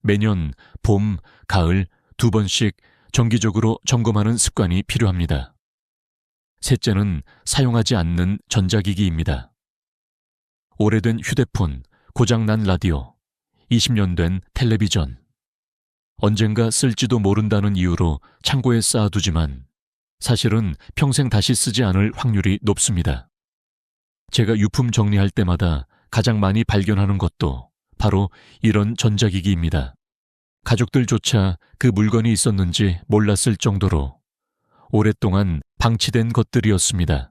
매년 봄, 가을 2번씩 정기적으로 점검하는 습관이 필요합니다. 셋째는 사용하지 않는 전자기기입니다. 오래된 휴대폰, 고장난 라디오, 20년 된 텔레비전. 언젠가 쓸지도 모른다는 이유로 창고에 쌓아두지만 사실은 평생 다시 쓰지 않을 확률이 높습니다. 제가 유품 정리할 때마다 가장 많이 발견하는 것도 바로 이런 전자기기입니다. 가족들조차 그 물건이 있었는지 몰랐을 정도로 오랫동안 방치된 것들이었습니다.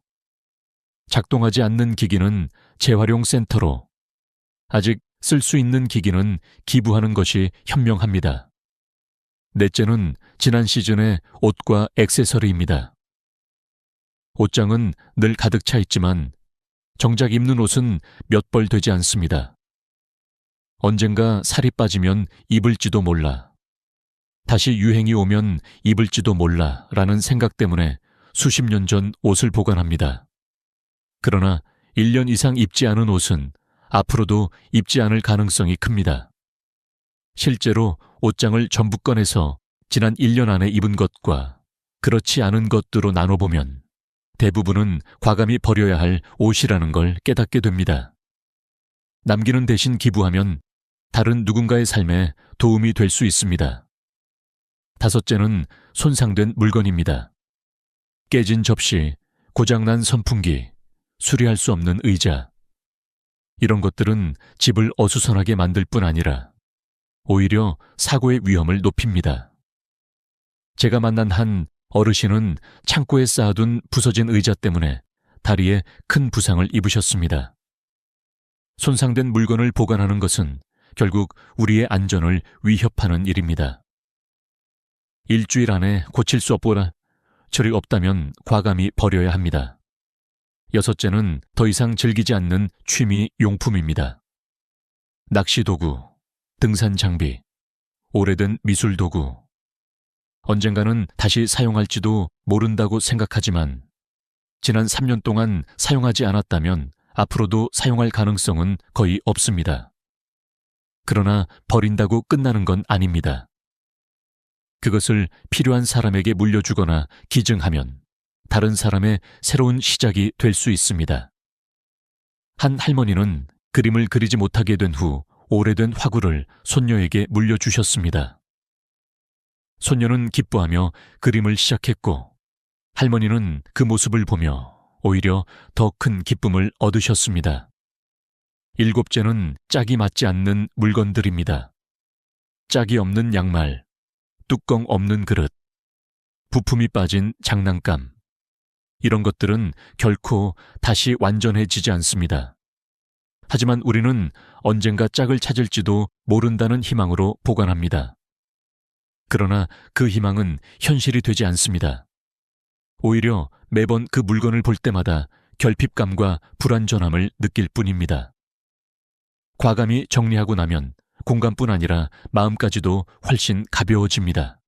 작동하지 않는 기기는 재활용 센터로, 아직 쓸 수 있는 기기는 기부하는 것이 현명합니다. 넷째는 지난 시즌의 옷과 액세서리입니다. 옷장은 늘 가득 차 있지만 정작 입는 옷은 몇 벌 되지 않습니다. 언젠가 살이 빠지면 입을지도 몰라, 다시 유행이 오면 입을지도 몰라 라는 생각 때문에 수십 년 전 옷을 보관합니다. 그러나 1년 이상 입지 않은 옷은 앞으로도 입지 않을 가능성이 큽니다. 실제로 옷장을 전부 꺼내서 지난 1년 안에 입은 것과 그렇지 않은 것들로 나눠보면 대부분은 과감히 버려야 할 옷이라는 걸 깨닫게 됩니다. 남기는 대신 기부하면 다른 누군가의 삶에 도움이 될 수 있습니다. 다섯째는 손상된 물건입니다. 깨진 접시, 고장난 선풍기, 수리할 수 없는 의자. 이런 것들은 집을 어수선하게 만들 뿐 아니라 오히려 사고의 위험을 높입니다. 제가 만난 한 어르신은 창고에 쌓아둔 부서진 의자 때문에 다리에 큰 부상을 입으셨습니다. 손상된 물건을 보관하는 것은 결국 우리의 안전을 위협하는 일입니다. 일주일 안에 고칠 수 없거나 저리 없다면 과감히 버려야 합니다. 여섯째는 더 이상 즐기지 않는 취미 용품입니다. 낚시 도구, 등산 장비, 오래된 미술 도구. 언젠가는 다시 사용할지도 모른다고 생각하지만 지난 3년 동안 사용하지 않았다면 앞으로도 사용할 가능성은 거의 없습니다. 그러나 버린다고 끝나는 건 아닙니다. 그것을 필요한 사람에게 물려주거나 기증하면 다른 사람의 새로운 시작이 될 수 있습니다. 한 할머니는 그림을 그리지 못하게 된 후 오래된 화구를 손녀에게 물려주셨습니다. 손녀는 기뻐하며 그림을 시작했고 할머니는 그 모습을 보며 오히려 더 큰 기쁨을 얻으셨습니다. 일곱째는 짝이 맞지 않는 물건들입니다. 짝이 없는 양말, 뚜껑 없는 그릇, 부품이 빠진 장난감. 이런 것들은 결코 다시 완전해지지 않습니다. 하지만 우리는 언젠가 짝을 찾을지도 모른다는 희망으로 보관합니다. 그러나 그 희망은 현실이 되지 않습니다. 오히려 매번 그 물건을 볼 때마다 결핍감과 불안전함을 느낄 뿐입니다. 과감히 정리하고 나면 공간뿐 아니라 마음까지도 훨씬 가벼워집니다.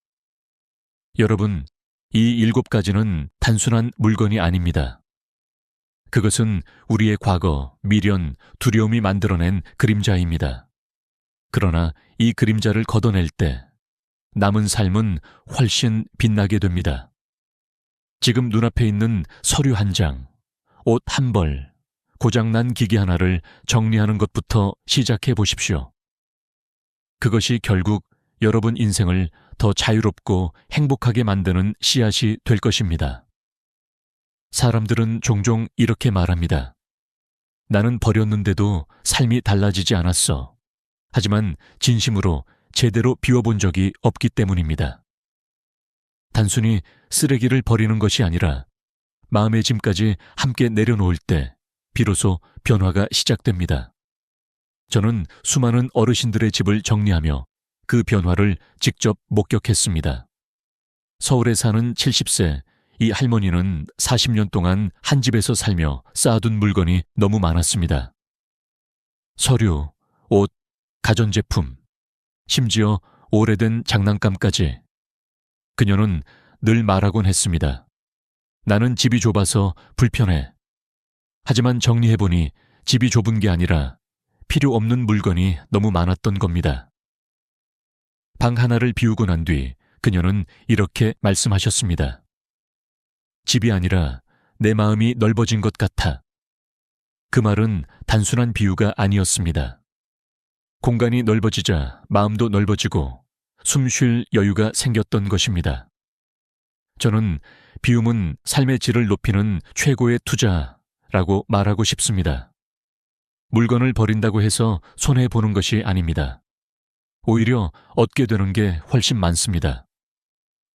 여러분, 이 7가지는 단순한 물건이 아닙니다. 그것은 우리의 과거, 미련, 두려움이 만들어낸 그림자입니다. 그러나 이 그림자를 걷어낼 때 남은 삶은 훨씬 빛나게 됩니다. 지금 눈앞에 있는 서류 한 장, 옷 한 벌, 고장난 기기 하나를 정리하는 것부터 시작해 보십시오. 그것이 결국 여러분 인생을 더 자유롭고 행복하게 만드는 씨앗이 될 것입니다. 사람들은 종종 이렇게 말합니다. 나는 버렸는데도 삶이 달라지지 않았어. 하지만 진심으로 제대로 비워본 적이 없기 때문입니다. 단순히 쓰레기를 버리는 것이 아니라 마음의 짐까지 함께 내려놓을 때 비로소 변화가 시작됩니다. 저는 수많은 어르신들의 집을 정리하며 그 변화를 직접 목격했습니다. 서울에 사는 70세 이 할머니는 40년 동안 한 집에서 살며 쌓아둔 물건이 너무 많았습니다. 서류, 옷, 가전제품, 심지어 오래된 장난감까지. 그녀는 늘 말하곤 했습니다. 나는 집이 좁아서 불편해. 하지만 정리해보니 집이 좁은 게 아니라 필요 없는 물건이 너무 많았던 겁니다. 방 하나를 비우고 난 뒤 그녀는 이렇게 말씀하셨습니다. 집이 아니라 내 마음이 넓어진 것 같아. 그 말은 단순한 비유가 아니었습니다. 공간이 넓어지자 마음도 넓어지고 숨 쉴 여유가 생겼던 것입니다. 저는 비움은 삶의 질을 높이는 최고의 투자라고 말하고 싶습니다. 물건을 버린다고 해서 손해보는 것이 아닙니다. 오히려 얻게 되는 게 훨씬 많습니다.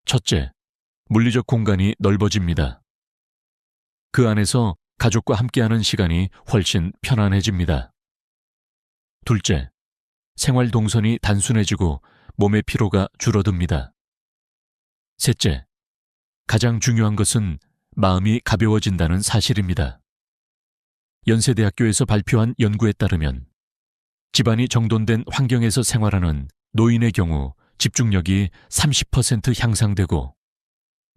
첫째, 물리적 공간이 넓어집니다. 그 안에서 가족과 함께하는 시간이 훨씬 편안해집니다. 둘째, 생활 동선이 단순해지고 몸의 피로가 줄어듭니다. 셋째, 가장 중요한 것은 마음이 가벼워진다는 사실입니다. 연세대학교에서 발표한 연구에 따르면 집안이 정돈된 환경에서 생활하는 노인의 경우 집중력이 30% 향상되고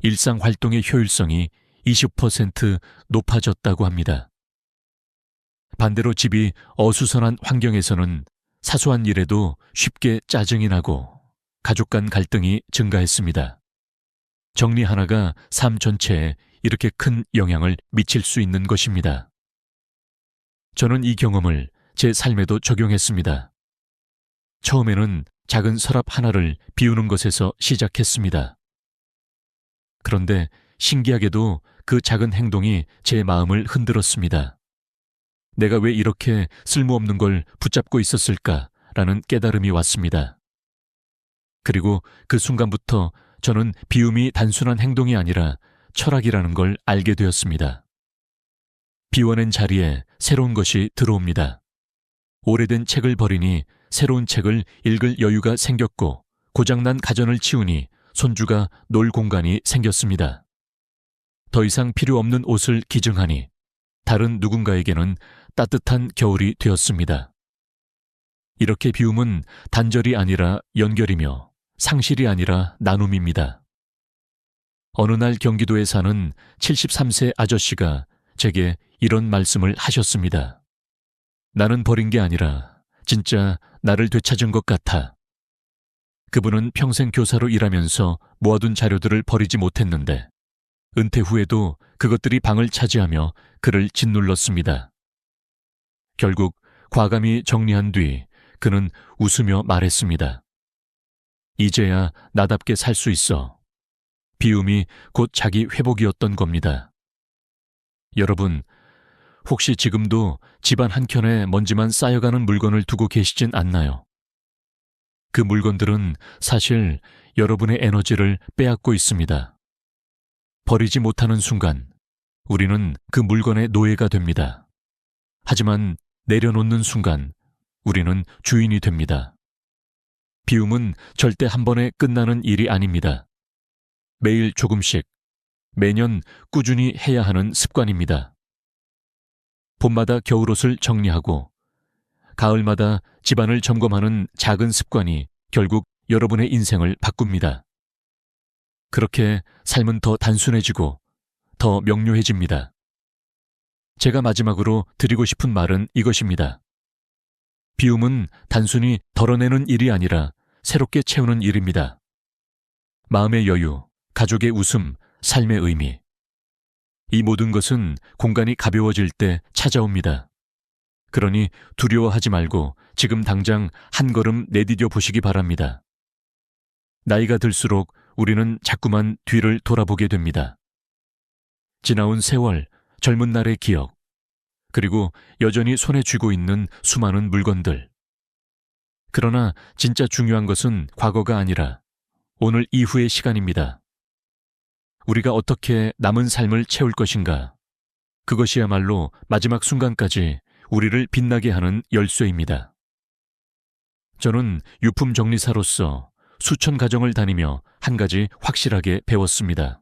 일상 활동의 효율성이 20% 높아졌다고 합니다. 반대로 집이 어수선한 환경에서는 사소한 일에도 쉽게 짜증이 나고 가족 간 갈등이 증가했습니다. 정리 하나가 삶 전체에 이렇게 큰 영향을 미칠 수 있는 것입니다. 저는 이 경험을 제 삶에도 적용했습니다. 처음에는 작은 서랍 하나를 비우는 것에서 시작했습니다. 그런데 신기하게도 그 작은 행동이 제 마음을 흔들었습니다. 내가 왜 이렇게 쓸모없는 걸 붙잡고 있었을까라는 깨달음이 왔습니다. 그리고 그 순간부터 저는 비움이 단순한 행동이 아니라 철학이라는 걸 알게 되었습니다. 비워낸 자리에 새로운 것이 들어옵니다. 오래된 책을 버리니 새로운 책을 읽을 여유가 생겼고 고장난 가전을 치우니 손주가 놀 공간이 생겼습니다. 더 이상 필요 없는 옷을 기증하니 다른 누군가에게는 따뜻한 겨울이 되었습니다. 이렇게 비움은 단절이 아니라 연결이며 상실이 아니라 나눔입니다. 어느 날 경기도에 사는 73세 아저씨가 제게 이런 말씀을 하셨습니다. 나는 버린 게 아니라 진짜 나를 되찾은 것 같아. 그분은 평생 교사로 일하면서 모아둔 자료들을 버리지 못했는데 은퇴 후에도 그것들이 방을 차지하며 그를 짓눌렀습니다. 결국 과감히 정리한 뒤 그는 웃으며 말했습니다. 이제야 나답게 살 수 있어. 비움이 곧 자기 회복이었던 겁니다. 여러분, 혹시 지금도 집안 한켠에 먼지만 쌓여가는 물건을 두고 계시진 않나요? 그 물건들은 사실 여러분의 에너지를 빼앗고 있습니다. 버리지 못하는 순간 우리는 그 물건의 노예가 됩니다. 하지만 내려놓는 순간 우리는 주인이 됩니다. 비움은 절대 한 번에 끝나는 일이 아닙니다. 매일 조금씩, 매년 꾸준히 해야 하는 습관입니다. 봄마다 겨울옷을 정리하고 가을마다 집안을 점검하는 작은 습관이 결국 여러분의 인생을 바꿉니다. 그렇게 삶은 더 단순해지고 더 명료해집니다. 제가 마지막으로 드리고 싶은 말은 이것입니다. 비움은 단순히 덜어내는 일이 아니라 새롭게 채우는 일입니다. 마음의 여유, 가족의 웃음, 삶의 의미. 이 모든 것은 공간이 가벼워질 때 찾아옵니다. 그러니 두려워하지 말고 지금 당장 한 걸음 내디뎌 보시기 바랍니다. 나이가 들수록 우리는 자꾸만 뒤를 돌아보게 됩니다. 지나온 세월, 젊은 날의 기억, 그리고 여전히 손에 쥐고 있는 수많은 물건들. 그러나 진짜 중요한 것은 과거가 아니라 오늘 이후의 시간입니다. 우리가 어떻게 남은 삶을 채울 것인가? 그것이야말로 마지막 순간까지 우리를 빛나게 하는 열쇠입니다. 저는 유품 정리사로서 수천 가정을 다니며 한 가지 확실하게 배웠습니다.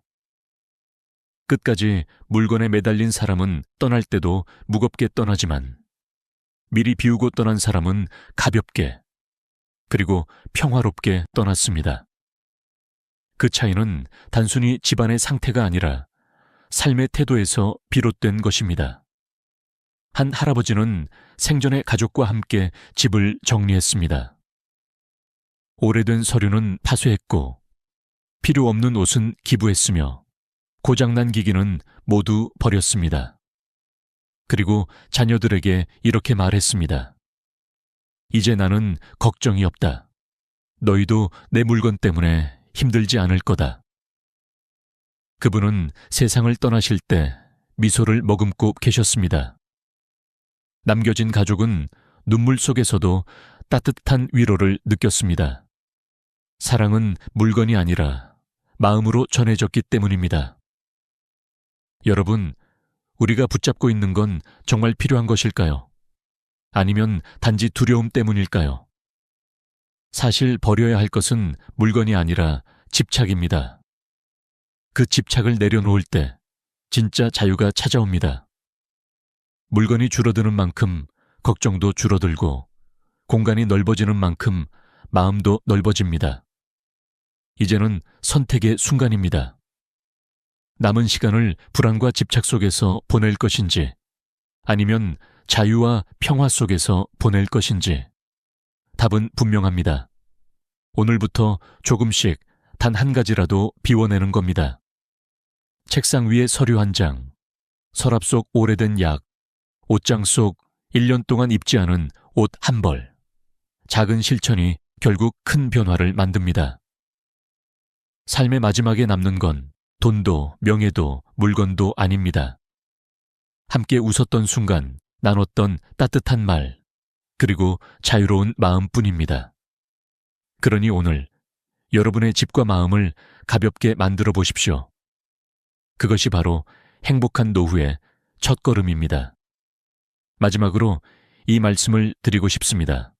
끝까지 물건에 매달린 사람은 떠날 때도 무겁게 떠나지만 미리 비우고 떠난 사람은 가볍게 그리고 평화롭게 떠났습니다. 그 차이는 단순히 집안의 상태가 아니라 삶의 태도에서 비롯된 것입니다. 한 할아버지는 생전에 가족과 함께 집을 정리했습니다. 오래된 서류는 파쇄했고 필요 없는 옷은 기부했으며 고장난 기기는 모두 버렸습니다. 그리고 자녀들에게 이렇게 말했습니다. 이제 나는 걱정이 없다. 너희도 내 물건 때문에 힘들지 않을 거다. 그분은 세상을 떠나실 때 미소를 머금고 계셨습니다. 남겨진 가족은 눈물 속에서도 따뜻한 위로를 느꼈습니다. 사랑은 물건이 아니라 마음으로 전해졌기 때문입니다. 여러분, 우리가 붙잡고 있는 건 정말 필요한 것일까요? 아니면 단지 두려움 때문일까요? 사실 버려야 할 것은 물건이 아니라 집착입니다. 그 집착을 내려놓을 때 진짜 자유가 찾아옵니다. 물건이 줄어드는 만큼 걱정도 줄어들고 공간이 넓어지는 만큼 마음도 넓어집니다. 이제는 선택의 순간입니다. 남은 시간을 불안과 집착 속에서 보낼 것인지 아니면 자유와 평화 속에서 보낼 것인지 답은 분명합니다. 오늘부터 조금씩 단 한 가지라도 비워내는 겁니다. 책상 위에 서류 한 장, 서랍 속 오래된 약, 옷장 속 1년 동안 입지 않은 옷 한 벌. 작은 실천이 결국 큰 변화를 만듭니다. 삶의 마지막에 남는 건 돈도 명예도 물건도 아닙니다. 함께 웃었던 순간, 나눴던 따뜻한 말, 그리고 자유로운 마음뿐입니다. 그러니 오늘 여러분의 집과 마음을 가볍게 만들어 보십시오. 그것이 바로 행복한 노후의 첫걸음입니다. 마지막으로 이 말씀을 드리고 싶습니다.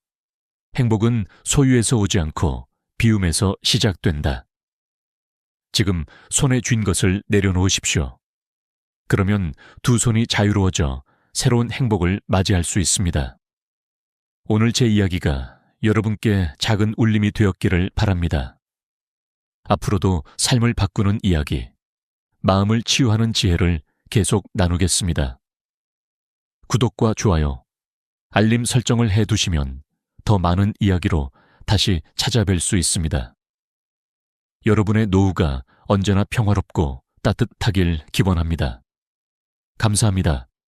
행복은 소유에서 오지 않고 비움에서 시작된다. 지금 손에 쥔 것을 내려놓으십시오. 그러면 두 손이 자유로워져 새로운 행복을 맞이할 수 있습니다. 오늘 제 이야기가 여러분께 작은 울림이 되었기를 바랍니다. 앞으로도 삶을 바꾸는 이야기, 마음을 치유하는 지혜를 계속 나누겠습니다. 구독과 좋아요, 알림 설정을 해두시면 더 많은 이야기로 다시 찾아뵐 수 있습니다. 여러분의 노후가 언제나 평화롭고 따뜻하길 기원합니다. 감사합니다.